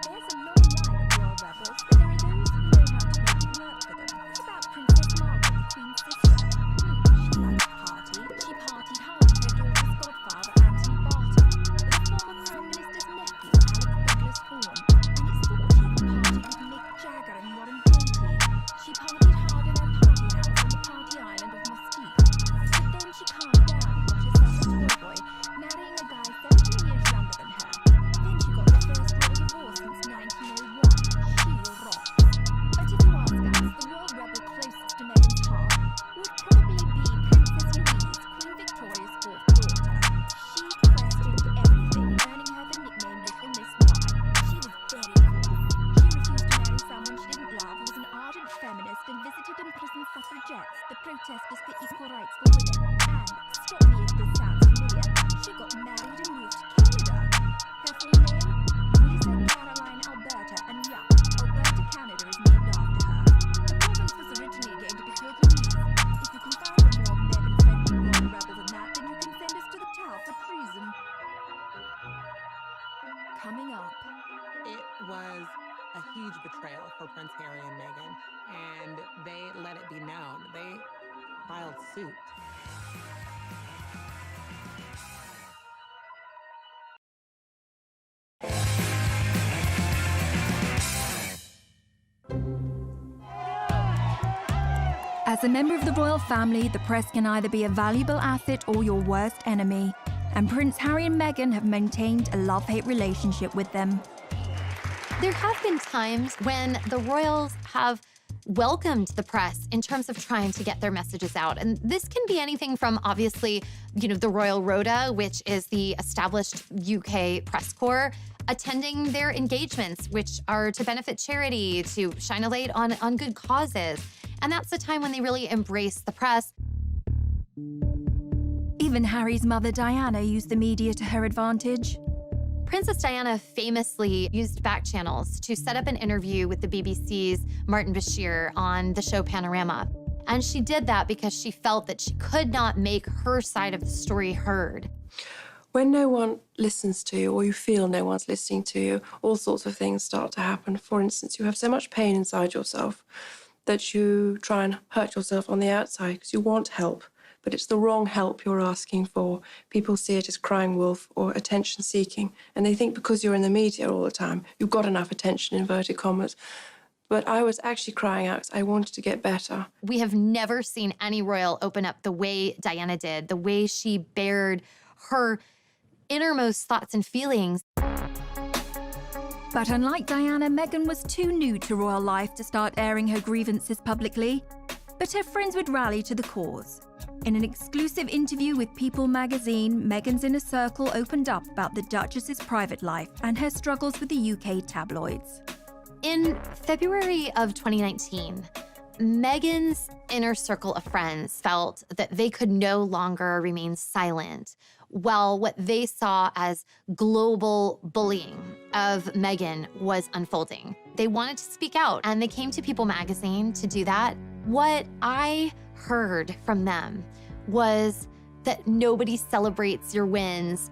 There's a long line of royal rebels, but there are those who know how to make it work for them. It's about Princess Margaret, the Queen's sister. She liked to party. She partied hard with her daughter's godfather, Anthony Barton, with the former Prime Minister's nephew, Alex Douglas Horn, and it's thought she even partied with Mick Jagger and Warren Beatty. She partied hard in her party house on the party island of Mustique. But then she calmed down and got herself a toy boy, marrying a guy 17 years younger than her. Then she got her first royal divorce since 1901. She rocks. But if you ask us, the royal rebel closest to Meghan's heart would probably be Princess Louise, Queen Victoria's fourth daughter. She questioned everything, earning her the nickname Little Miss Y. She was very cool. She refused to marry someone she didn't love, was an ardent feminist, and visited imprisoned suffragettes, the protesters for equal rights for women. And, stop me if this sounds familiar, she got married and moved to Canada. Her full name? Louisa Caroline Alberta, and yup, Alberta, Canada is named after her. The province was originally going to be called Louise. If you can find a more Meghan-friendly royal rebel than that, then you can send us to the Tower for treason. Coming up. It was a huge betrayal for Prince Harry and Meghan, and they let it be known. They filed suit. As a member of the royal family, the press can either be a valuable asset or your worst enemy. And Prince Harry and Meghan have maintained a love-hate relationship with them. There have been times when the royals have welcomed the press in terms of trying to get their messages out. And this can be anything from, obviously, the Royal Rota, which is the established UK press corps, attending their engagements, which are to benefit charity, to shine a light on good causes. And that's the time when they really embrace the press. Even Harry's mother, Diana, used the media to her advantage. Princess Diana famously used back channels to set up an interview with the BBC's Martin Bashir on the show Panorama. And she did that because she felt that she could not make her side of the story heard. When no one listens to you, or you feel no one's listening to you, all sorts of things start to happen. For instance, you have so much pain inside yourself that you try and hurt yourself on the outside because you want help, but it's the wrong help you're asking for. People see it as crying wolf or attention seeking, and they think because you're in the media all the time, you've got enough attention, inverted commas. But I was actually crying out because I wanted to get better. We have never seen any royal open up the way Diana did, the way she bared her innermost thoughts and feelings. But unlike Diana, Meghan was too new to royal life to start airing her grievances publicly. But her friends would rally to the cause. In an exclusive interview with People magazine, Meghan's inner circle opened up about the Duchess's private life and her struggles with the UK tabloids. In February of 2019, Meghan's inner circle of friends felt that they could no longer remain silent while what they saw as global bullying of Meghan was unfolding. They wanted to speak out, and they came to People magazine to do that. What I heard from them was that nobody celebrates your wins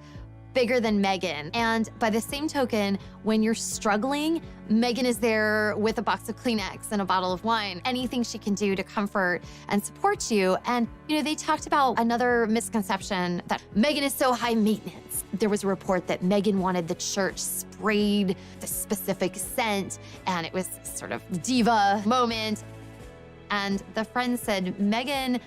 bigger than Meghan. And by the same token, when you're struggling, Meghan is there with a box of Kleenex and a bottle of wine, anything she can do to comfort and support you. And, they talked about another misconception that Meghan is so high maintenance. There was a report that Meghan wanted the church sprayed the specific scent, and it was sort of diva moment. And the friend said, Meghan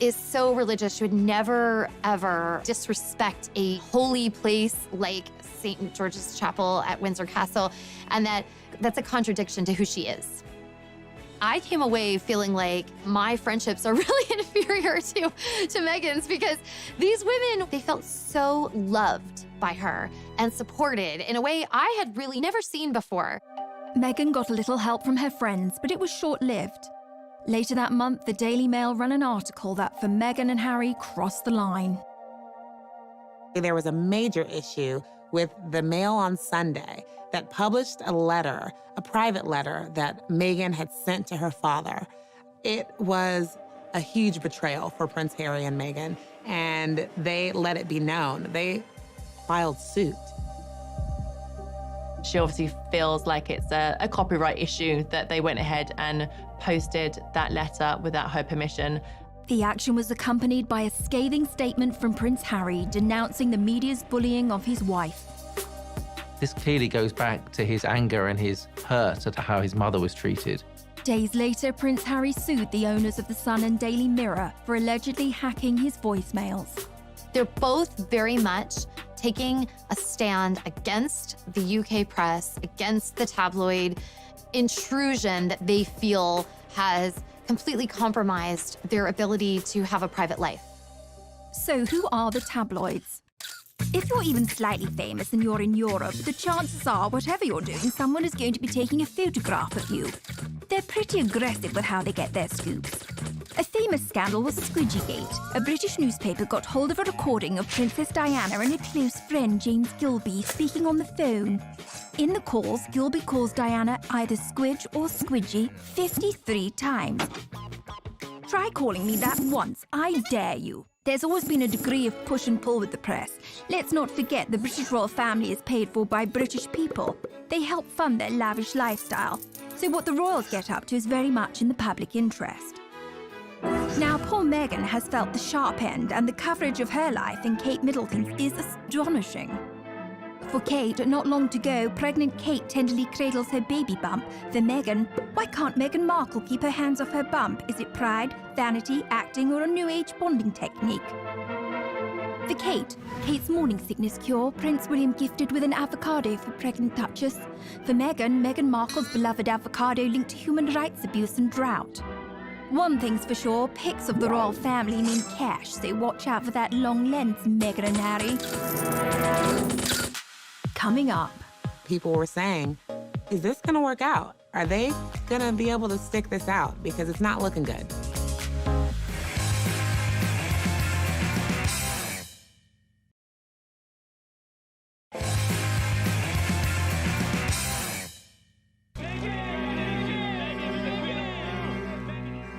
is so religious, she would never, ever disrespect a holy place like St. George's Chapel at Windsor Castle, and that's a contradiction to who she is. I came away feeling like my friendships are really inferior to Meghan's, because these women, they felt so loved by her and supported in a way I had really never seen before. Meghan got a little help from her friends, but it was short-lived. Later that month, the Daily Mail ran an article that for Meghan and Harry crossed the line. There was a major issue with the Mail on Sunday that published a letter, a private letter that Meghan had sent to her father. It was a huge betrayal for Prince Harry and Meghan, and they let it be known. They filed suit. She obviously feels like it's a copyright issue that they went ahead and posted that letter without her permission. The action was accompanied by a scathing statement from Prince Harry denouncing the media's bullying of his wife. This clearly goes back to his anger and his hurt at how his mother was treated. Days later, Prince Harry sued the owners of The Sun and Daily Mirror for allegedly hacking his voicemails. They're both very much taking a stand against the UK press, against the tabloid intrusion that they feel has completely compromised their ability to have a private life. So who are the tabloids? If you're even slightly famous and you're in Europe, the chances are, whatever you're doing, someone is going to be taking a photograph of you. They're pretty aggressive with how they get their scoops. A famous scandal was Squidgygate. A British newspaper got hold of a recording of Princess Diana and her close friend James Gilby speaking on the phone. In the calls, Gilby calls Diana either Squidge or Squidgy 53 times. Try calling me that once, I dare you. There's always been a degree of push and pull with the press. Let's not forget the British royal family is paid for by British people. They help fund their lavish lifestyle. So what the royals get up to is very much in the public interest. Now, poor Meghan has felt the sharp end, and the coverage of her life in Kate Middleton's is astonishing. For Kate, not long to go, pregnant Kate tenderly cradles her baby bump. For Meghan, why can't Meghan Markle keep her hands off her bump? Is it pride, vanity, acting, or a new age bonding technique? For Kate's morning sickness cure, Prince William gifted with an avocado for pregnant Duchess. For Meghan Markle's beloved avocado linked to human rights abuse and drought. One thing's for sure, pics of the royal family mean cash, so watch out for that long lens, Meghan and Harry. Coming up. People were saying, is this gonna work out? Are they gonna be able to stick this out? Because it's not looking good.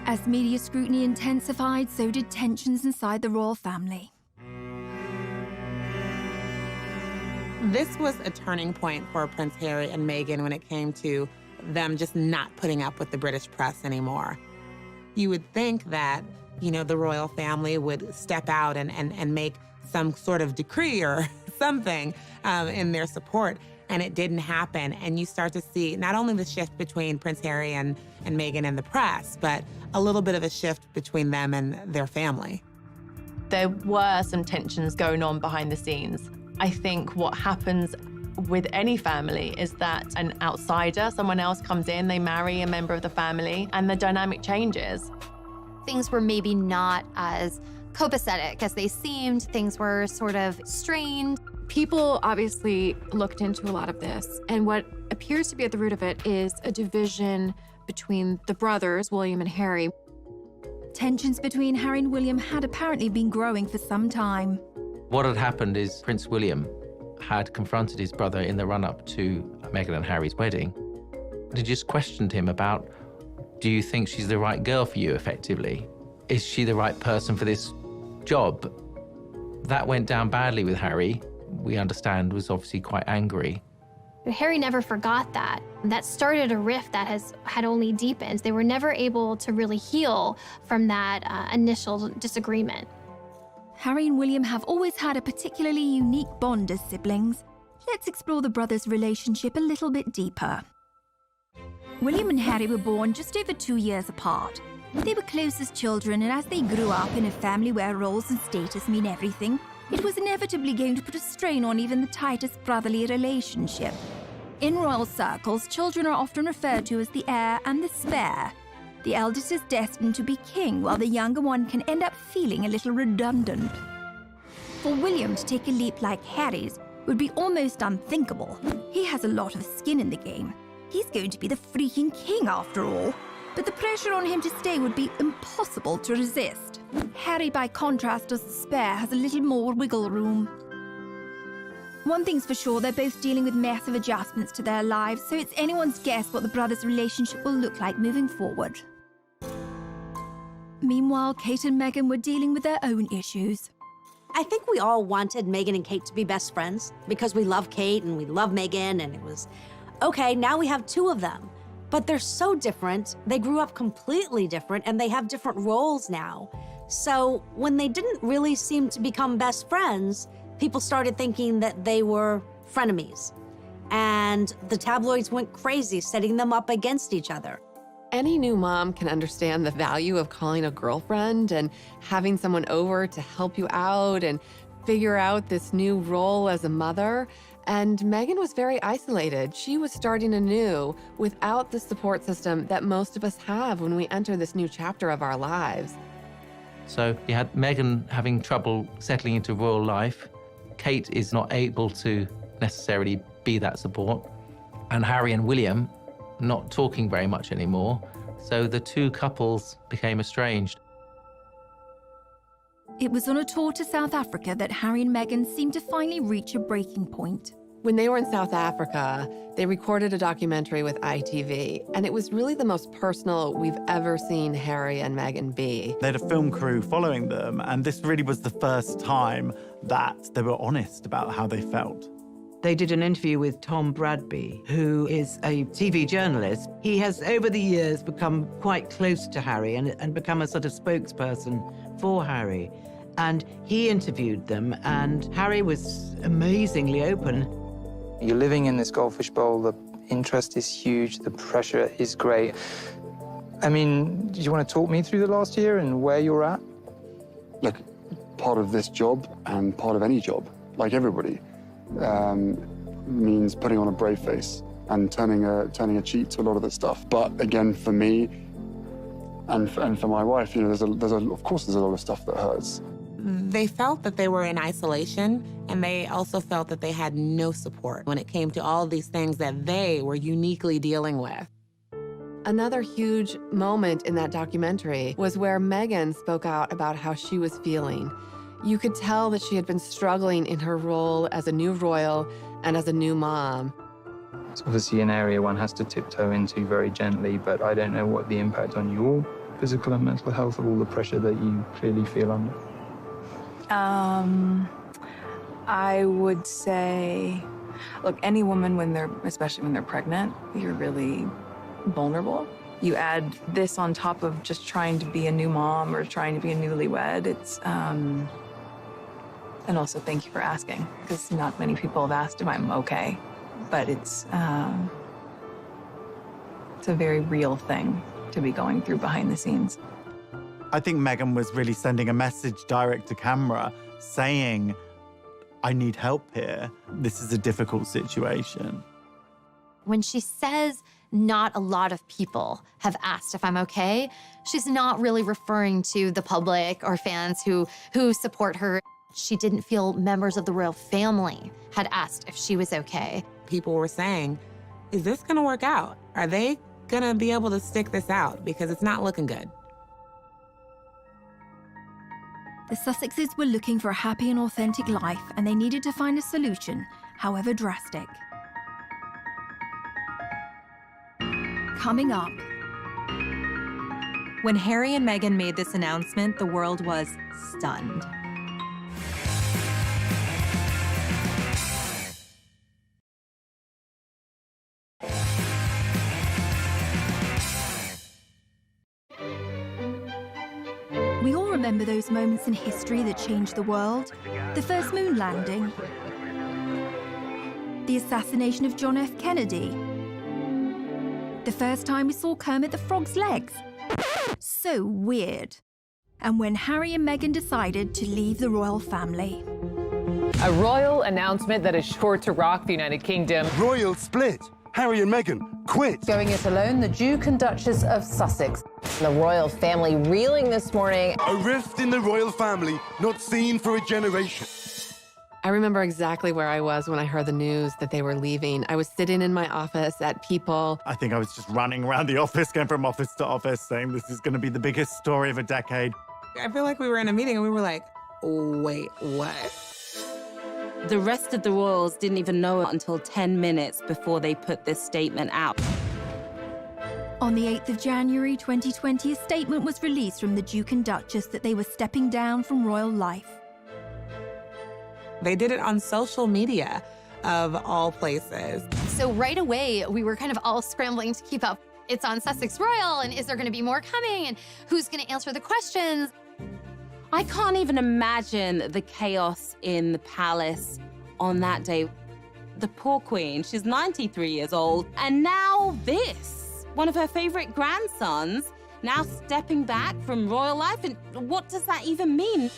As media scrutiny intensified, so did tensions inside the royal family. This was a turning point for Prince Harry and Meghan when it came to them just not putting up with the British press anymore. You would think that, the royal family would step out and make some sort of decree or something in their support, and it didn't happen. And you start to see not only the shift between Prince Harry and Meghan and the press, but a little bit of a shift between them and their family. There were some tensions going on behind the scenes. I think what happens with any family is that an outsider, someone else comes in, they marry a member of the family, and the dynamic changes. Things were maybe not as copacetic as they seemed. Things were sort of strained. People obviously looked into a lot of this, and what appears to be at the root of it is a division between the brothers, William and Harry. Tensions between Harry and William had apparently been growing for some time. What had happened is Prince William had confronted his brother in the run-up to Meghan and Harry's wedding. He just questioned him about, do you think she's the right girl for you, effectively? Is she the right person for this job? That went down badly with Harry. We understand was obviously quite angry. Harry never forgot that. That started a rift that had only deepened. They were never able to really heal from that initial disagreement. Harry and William have always had a particularly unique bond as siblings. Let's explore the brothers' relationship a little bit deeper. William and Harry were born just over 2 years apart. They were close as children, and as they grew up in a family where roles and status mean everything, it was inevitably going to put a strain on even the tightest brotherly relationship. In royal circles, children are often referred to as the heir and the spare. The eldest is destined to be king, while the younger one can end up feeling a little redundant. For William to take a leap like Harry's would be almost unthinkable. He has a lot of skin in the game. He's going to be the freaking king after all. But the pressure on him to stay would be impossible to resist. Harry, by contrast, as the spare, has a little more wiggle room. One thing's for sure, they're both dealing with massive adjustments to their lives, so it's anyone's guess what the brothers' relationship will look like moving forward. Meanwhile, Kate and Meghan were dealing with their own issues. I think we all wanted Meghan and Kate to be best friends because we love Kate and we love Meghan, and it was, okay, now we have two of them. But they're so different. They grew up completely different, and they have different roles now. So when they didn't really seem to become best friends, people started thinking that they were frenemies. And the tabloids went crazy, setting them up against each other. Any new mom can understand the value of calling a girlfriend and having someone over to help you out and figure out this new role as a mother. And Meghan was very isolated. She was starting anew without the support system that most of us have when we enter this new chapter of our lives. So you had Meghan having trouble settling into royal life. Kate is not able to necessarily be that support. And Harry and William not talking very much anymore. So the two couples became estranged. It was on a tour to South Africa that Harry and Meghan seemed to finally reach a breaking point. When they were in South Africa, they recorded a documentary with ITV, and it was really the most personal we've ever seen Harry and Meghan be. They had a film crew following them, and this really was the first time that they were honest about how they felt. They did an interview with Tom Bradby, who is a TV journalist. He has, over the years, become quite close to Harry and become a sort of spokesperson for Harry. And he interviewed them, and Harry was amazingly open. You're living in this goldfish bowl, the interest is huge, the pressure is great. I mean, do you want to talk me through the last year and where you're at? Look, part of this job and part of any job, like everybody, means putting on a brave face and turning a cheek to a lot of this stuff. But again, for me and for my wife, you know, of course there's a lot of stuff that hurts. They felt that they were in isolation, and they also felt that they had no support when it came to all these things that they were uniquely dealing with. Another huge moment in that documentary was where Meghan spoke out about how she was feeling. You could tell that she had been struggling in her role as a new royal and as a new mom. It's obviously an area one has to tiptoe into very gently, but I don't know what the impact on your physical and mental health of all the pressure that you clearly feel under. I would say, look, any woman, especially when they're pregnant, you're really vulnerable. You add this on top of just trying to be a new mom or trying to be a newlywed. And also thank you for asking, because not many people have asked if I'm okay. But it's a very real thing to be going through behind the scenes. I think Meghan was really sending a message direct to camera saying, I need help here. This is a difficult situation. When she says not a lot of people have asked if I'm okay, she's not really referring to the public or fans who support her. She didn't feel members of the royal family had asked if she was okay. People were saying, is this gonna work out? Are they gonna be able to stick this out? Because it's not looking good. The Sussexes were looking for a happy and authentic life, and they needed to find a solution, however drastic. Coming up. When Harry and Meghan made this announcement, the world was stunned. We all remember those moments in history that changed the world. The first moon landing. The assassination of John F. Kennedy. The first time we saw Kermit the Frog's legs. So weird. And when Harry and Meghan decided to leave the royal family. A royal announcement that is sure to rock the United Kingdom. Royal split. Harry and Meghan quit. Going it alone, the Duke and Duchess of Sussex. The royal family reeling this morning. A rift in the royal family not seen for a generation. I remember exactly where I was when I heard the news that they were leaving. I was sitting in my office at People. I think I was just running around the office, going from office to office, saying this is going to be the biggest story of a decade. I feel like we were in a meeting and we were like, wait, what? The rest of the royals didn't even know until 10 minutes before they put this statement out. On the 8th of January 2020, a statement was released from the Duke and Duchess that they were stepping down from royal life. They did it on social media, of all places. So right away, we were kind of all scrambling to keep up. It's on Sussex Royal, and is there gonna be more coming? And who's gonna answer the questions? I can't even imagine the chaos in the palace on that day. The poor queen, she's 93 years old, and now this. One of her favorite grandsons now stepping back from royal life, and what does that even mean?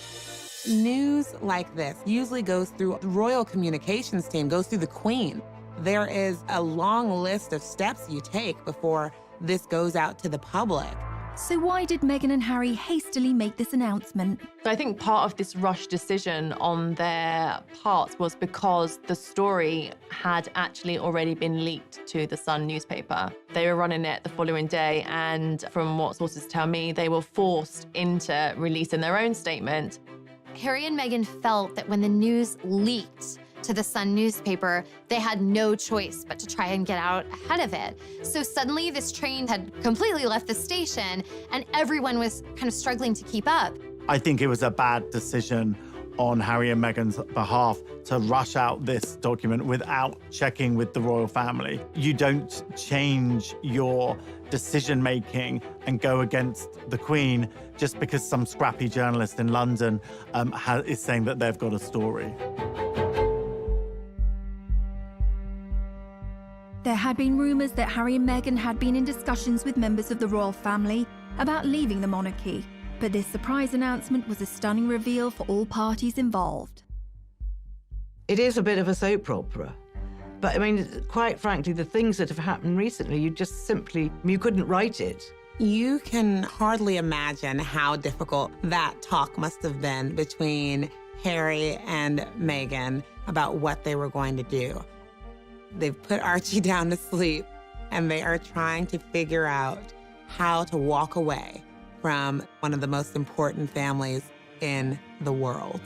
News like this usually goes through the royal communications team, goes through the queen. There is a long list of steps you take before this goes out to the public. So why did Meghan and Harry hastily make this announcement? I think part of this rush decision on their parts was because the story had actually already been leaked to the Sun newspaper. They were running it the following day, and from what sources tell me, they were forced into releasing their own statement. Harry and Meghan felt that when the news leaked to the Sun newspaper, they had no choice but to try and get out ahead of it. So suddenly this train had completely left the station and everyone was kind of struggling to keep up. I think it was a bad decision on Harry and Meghan's behalf to rush out this document without checking with the royal family. You don't change your decision-making and go against the Queen just because some scrappy journalist in London is saying that they've got a story. There had been rumours that Harry and Meghan had been in discussions with members of the royal family about leaving the monarchy, But this surprise announcement was a stunning reveal for all parties involved. It is a bit of a soap opera. But I mean, quite frankly, the things that have happened recently, you couldn't write it. You can hardly imagine how difficult that talk must have been between Harry and Meghan about what they were going to do. They've put Archie down to sleep, and they are trying to figure out how to walk away from one of the most important families in the world.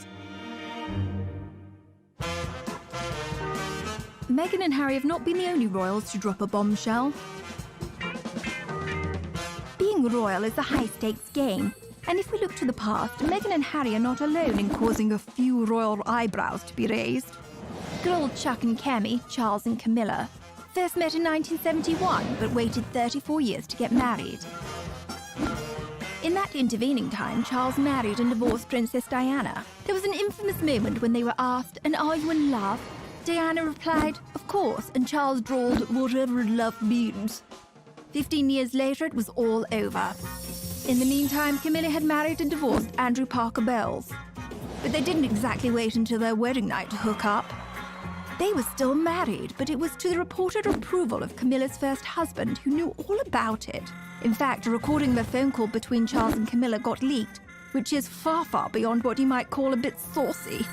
Meghan and Harry have not been the only royals to drop a bombshell. Being royal is a high-stakes game, and if we look to the past, Meghan and Harry are not alone in causing a few royal eyebrows to be raised. Good old Chuck and Cammy, Charles and Camilla, first met in 1971, but waited 34 years to get married. In that intervening time, Charles married and divorced Princess Diana. There was an infamous moment when they were asked, "And are you in love?" Diana replied, "Of course," and Charles drawled, "Whatever love means." 15 years later, it was all over. In the meantime, Camilla had married and divorced Andrew Parker Bowles. But they didn't exactly wait until their wedding night to hook up. They were still married, but it was to the reported approval of Camilla's first husband, who knew all about it. In fact, a recording of a phone call between Charles and Camilla got leaked, which is far, far beyond what you might call a bit saucy.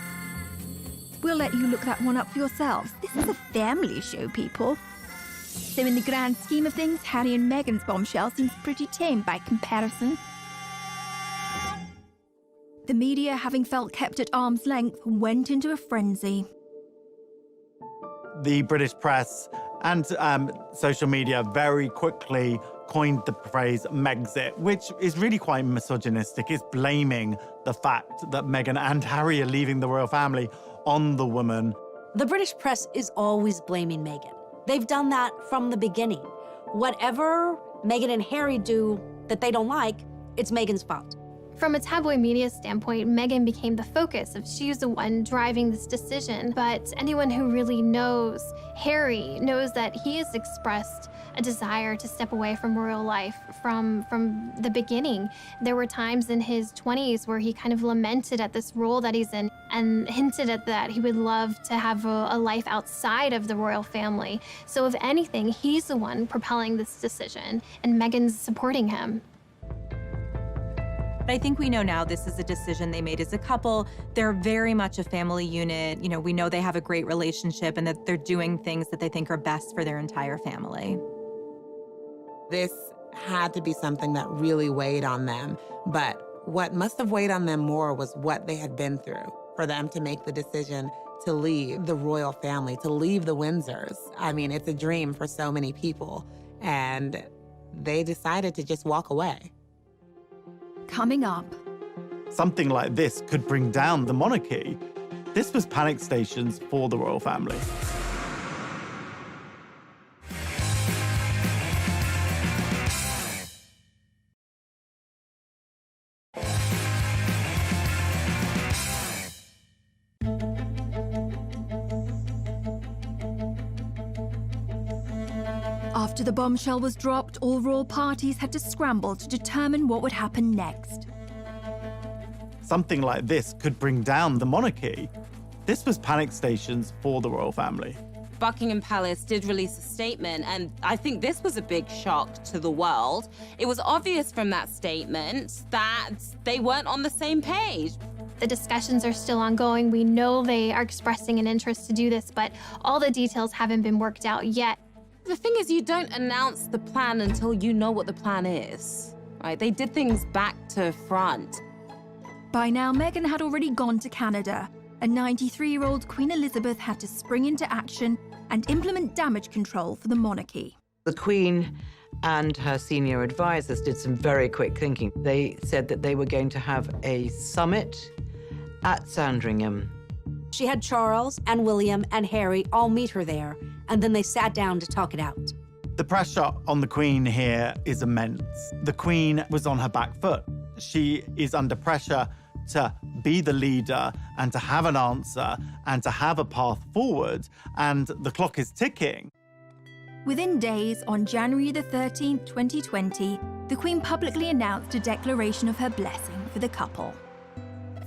We'll let you look that one up for yourselves. This is a family show, people. So in the grand scheme of things, Harry and Meghan's bombshell seems pretty tame by comparison. The media, having felt kept at arm's length, went into a frenzy. The British press and social media very quickly coined the phrase Megxit, which is really quite misogynistic. It's blaming the fact that Meghan and Harry are leaving the royal family on the woman. The British press is always blaming Meghan. They've done that from the beginning. Whatever Meghan and Harry do that they don't like, it's Meghan's fault. From a tabloid media standpoint, Meghan became the focus of she's the one driving this decision. But anyone who really knows Harry knows that he has expressed a desire to step away from royal life from the beginning. There were times in his 20s where he kind of lamented at this role that he's in and hinted at that he would love to have a life outside of the royal family. So if anything, he's the one propelling this decision, and Meghan's supporting him. But I think we know now this is a decision they made as a couple. They're very much a family unit. You know, we know they have a great relationship and that they're doing things that they think are best for their entire family. This had to be something that really weighed on them. But what must have weighed on them more was what they had been through for them to make the decision to leave the royal family, to leave the Windsors. I mean, it's a dream for so many people. And they decided to just walk away. Coming up. Something like this could bring down the monarchy. This was panic stations for the royal family. After the bombshell was dropped, all royal parties had to scramble to determine what would happen next. Something like this could bring down the monarchy. This was panic stations for the royal family. Buckingham Palace did release a statement, and I think this was a big shock to the world. It was obvious from that statement that they weren't on the same page. The discussions are still ongoing. We know they are expressing an interest to do this, but all the details haven't been worked out yet. The thing is, you don't announce the plan until you know what the plan is, right? They did things back to front. By now, Meghan had already gone to Canada, and 93-year-old Queen Elizabeth had to spring into action and implement damage control for the monarchy. The Queen and her senior advisors did some very quick thinking. They said that they were going to have a summit at Sandringham. She had Charles and William and Harry all meet her there, and then they sat down to talk it out. The pressure on the Queen here is immense. The Queen was on her back foot. She is under pressure to be the leader and to have an answer and to have a path forward, and the clock is ticking. Within days, on January the 13th, 2020, the Queen publicly announced a declaration of her blessing for the couple.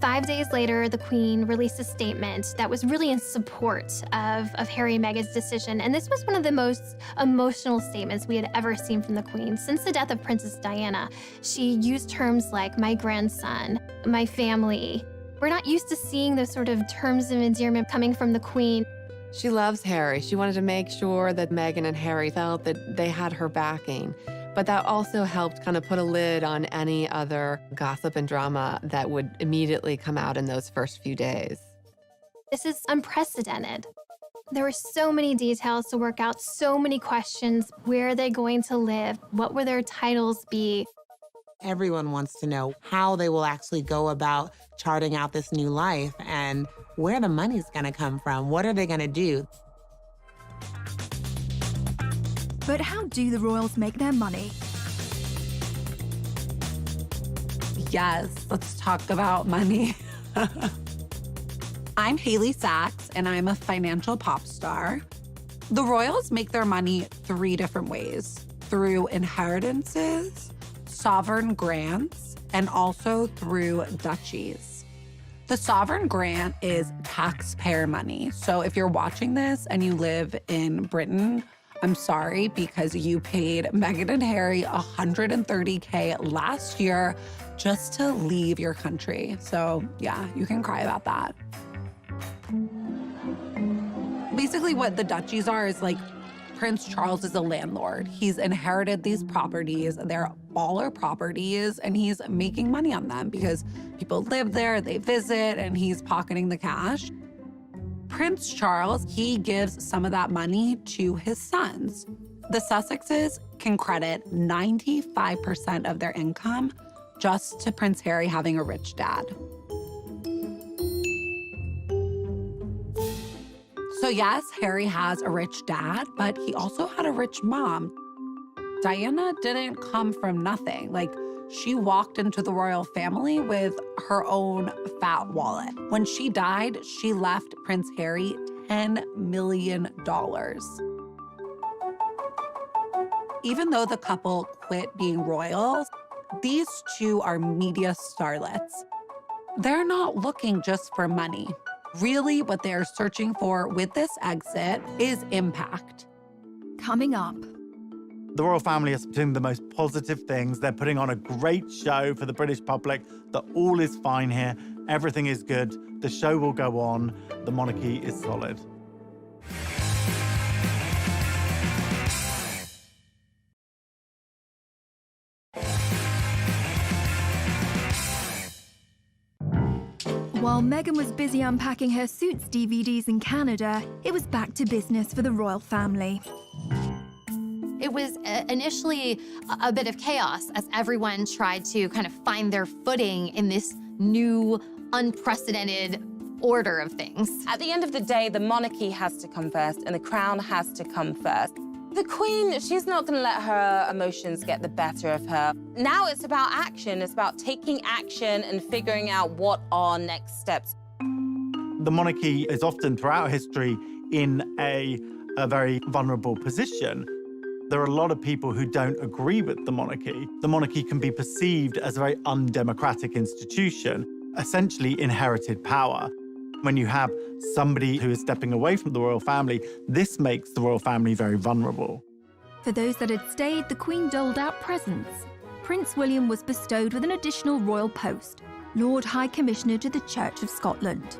5 days later, the Queen released a statement that was really in support of Harry and Meghan's decision. And this was one of the most emotional statements we had ever seen from the Queen. Since the death of Princess Diana, she used terms like my grandson, my family. We're not used to seeing those sort of terms of endearment coming from the Queen. She loves Harry. She wanted to make sure that Meghan and Harry felt that they had her backing. But that also helped kind of put a lid on any other gossip and drama that would immediately come out in those first few days. This is unprecedented. There were so many details to work out, so many questions. Where are they going to live? What will their titles be? Everyone wants to know how they will actually go about charting out this new life and where the money's gonna come from. What are they gonna do? But how do the royals make their money? Yes, let's talk about money. I'm Haley Sachs, and I'm a financial pop star. The royals make their money 3 different ways: through inheritances, sovereign grants, and also through duchies. The sovereign grant is taxpayer money. So if you're watching this and you live in Britain, I'm sorry, because you paid Meghan and Harry $130K last year just to leave your country. So yeah, you can cry about that. Basically what the duchies are is like Prince Charles is a landlord. He's inherited these properties. They're baller properties, and he's making money on them because people live there, they visit, and he's pocketing the cash. Prince Charles, he gives some of that money to his sons. The Sussexes can credit 95% of their income just to Prince Harry having a rich dad. So yes, Harry has a rich dad, but he also had a rich mom. Diana didn't come from nothing. Like, she walked into the royal family with her own fat wallet. When she died, she left Prince Harry $10 million. Even though the couple quit being royals, these two are media starlets. They're not looking just for money. Really, what they're searching for with this exit is impact. Coming up. The royal family is doing the most positive things. They're putting on a great show for the British public that all is fine here. Everything is good. The show will go on. The monarchy is solid. While Meghan was busy unpacking her Suits DVDs in Canada, it was back to business for the royal family. It was initially a bit of chaos as everyone tried to kind of find their footing in this new, unprecedented order of things. At the end of the day, the monarchy has to come first and the crown has to come first. The Queen, she's not gonna let her emotions get the better of her. Now it's about action. It's about taking action and figuring out what are next steps. The monarchy is often, throughout history, in a very vulnerable position. There are a lot of people who don't agree with the monarchy. The monarchy can be perceived as a very undemocratic institution, essentially inherited power. When you have somebody who is stepping away from the royal family, this makes the royal family very vulnerable. For those that had stayed, the Queen doled out presents. Prince William was bestowed with an additional royal post, Lord High Commissioner to the Church of Scotland.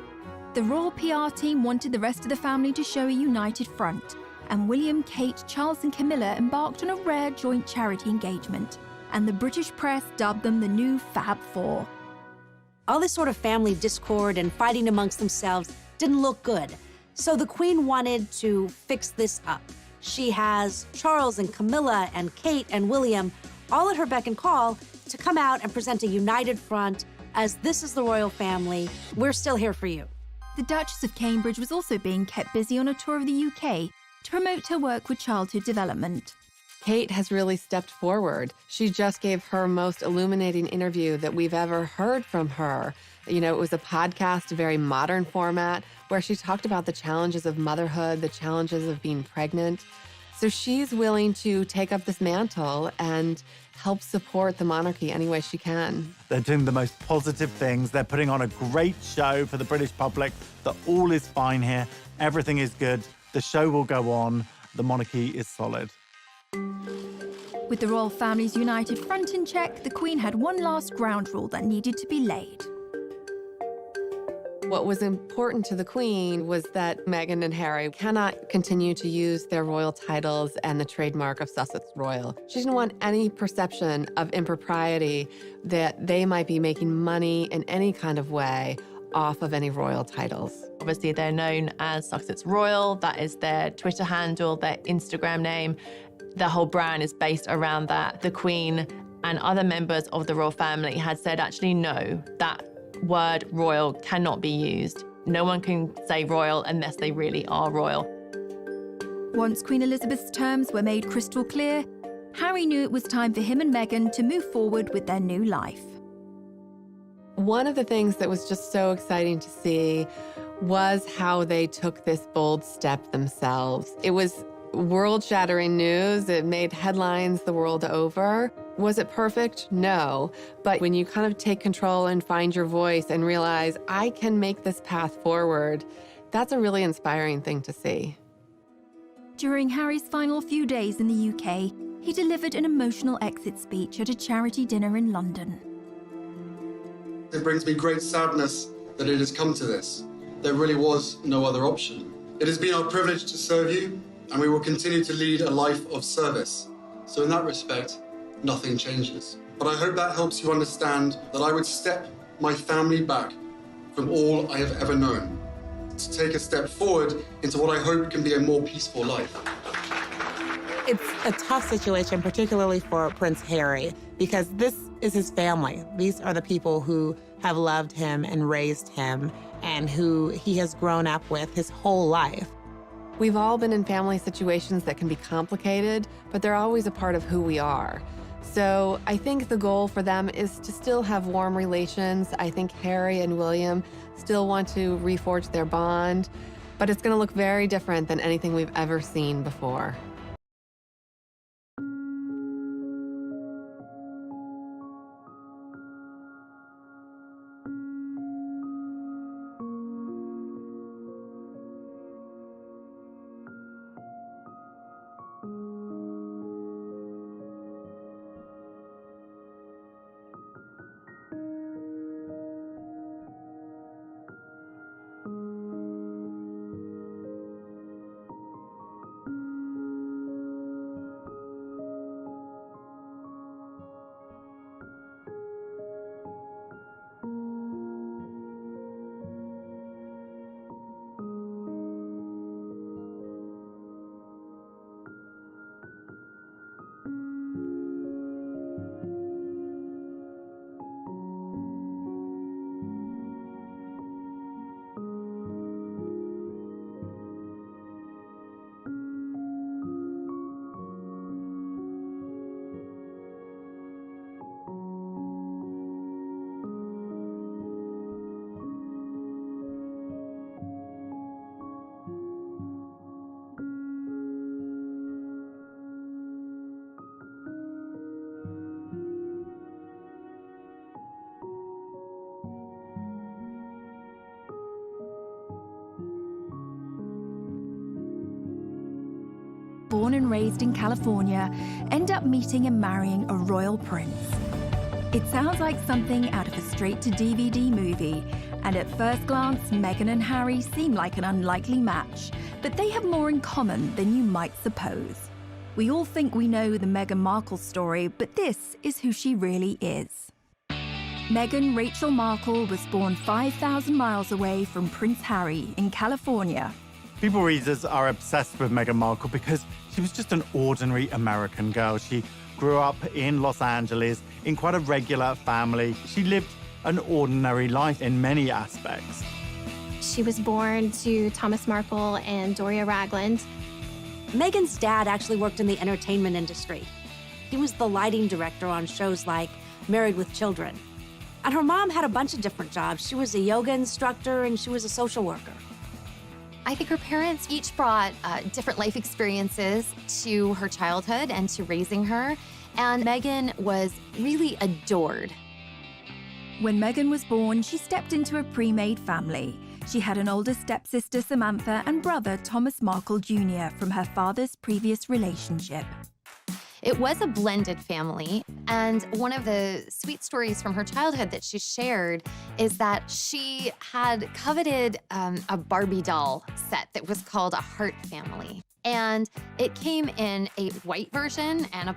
The royal PR team wanted the rest of the family to show a united front, and William, Kate, Charles and Camilla embarked on a rare joint charity engagement, and the British press dubbed them the new Fab Four. All this sort of family discord and fighting amongst themselves didn't look good. So the Queen wanted to fix this up. She has Charles and Camilla and Kate and William all at her beck and call to come out and present a united front as this is the royal family. We're still here for you. The Duchess of Cambridge was also being kept busy on a tour of the UK to promote her work with childhood development. Kate has really stepped forward. She just gave her most illuminating interview that we've ever heard from her. You know, it was a podcast, a very modern format, where she talked about the challenges of motherhood, the challenges of being pregnant. So she's willing to take up this mantle and help support the monarchy any way she can. They're doing the most positive things. They're putting on a great show for the British public that all is fine here. Everything is good. The show will go on. The monarchy is solid. With the royal family's united front in check, the Queen had one last ground rule that needed to be laid. What was important to the Queen was that Meghan and Harry cannot continue to use their royal titles and the trademark of Sussex Royal. She didn't want any perception of impropriety that they might be making money in any kind of way off of any royal titles. Obviously, they're known as Sussex Royal. That is their Twitter handle, their Instagram name. The whole brand is based around that. The Queen and other members of the royal family had said, actually, no, that word royal cannot be used. No one can say royal unless they really are royal. Once Queen Elizabeth's terms were made crystal clear, Harry knew it was time for him and Meghan to move forward with their new life. One of the things that was just so exciting to see was how they took this bold step themselves. It was world-shattering news. It made headlines the world over. Was it perfect? No. But when you kind of take control and find your voice and realize, I can make this path forward, that's a really inspiring thing to see. During Harry's final few days in the UK, he delivered an emotional exit speech at a charity dinner in London. It brings me great sadness that it has come to this. There really was no other option. It has been our privilege to serve you, and we will continue to lead a life of service. So in that respect, nothing changes. But I hope that helps you understand that I would step my family back from all I have ever known to take a step forward into what I hope can be a more peaceful life. It's a tough situation, particularly for Prince Harry, because this is his family. These are the people who have loved him and raised him and who he has grown up with his whole life. We've all been in family situations that can be complicated, but they're always a part of who we are. So I think the goal for them is to still have warm relations. I think Harry and William still want to reforge their bond, but it's going to look very different than anything we've ever seen before. Born and raised in California, end up meeting and marrying a royal prince. It sounds like something out of a straight-to-DVD movie, and at first glance, Meghan and Harry seem like an unlikely match, but they have more in common than you might suppose. We all think we know the Meghan Markle story, but this is who she really is. Meghan Rachel Markle was born 5,000 miles away from Prince Harry in California. People readers are obsessed with Meghan Markle because she was just an ordinary American girl. She grew up in Los Angeles in quite a regular family. She lived an ordinary life in many aspects. She was born to Thomas Markle and Doria Ragland. Meghan's dad actually worked in the entertainment industry. He was the lighting director on shows like Married with Children. And her mom had a bunch of different jobs. She was a yoga instructor and she was a social worker. I think her parents each brought different life experiences to her childhood and to raising her, and Meghan was really adored. When Meghan was born, she stepped into a pre-made family. She had an older stepsister, Samantha, and brother, Thomas Markle Jr., from her father's previous relationship. It was a blended family, and one of the sweet stories from her childhood that she shared is that she had coveted a Barbie doll set that was called a Heart Family. And it came in a white version and a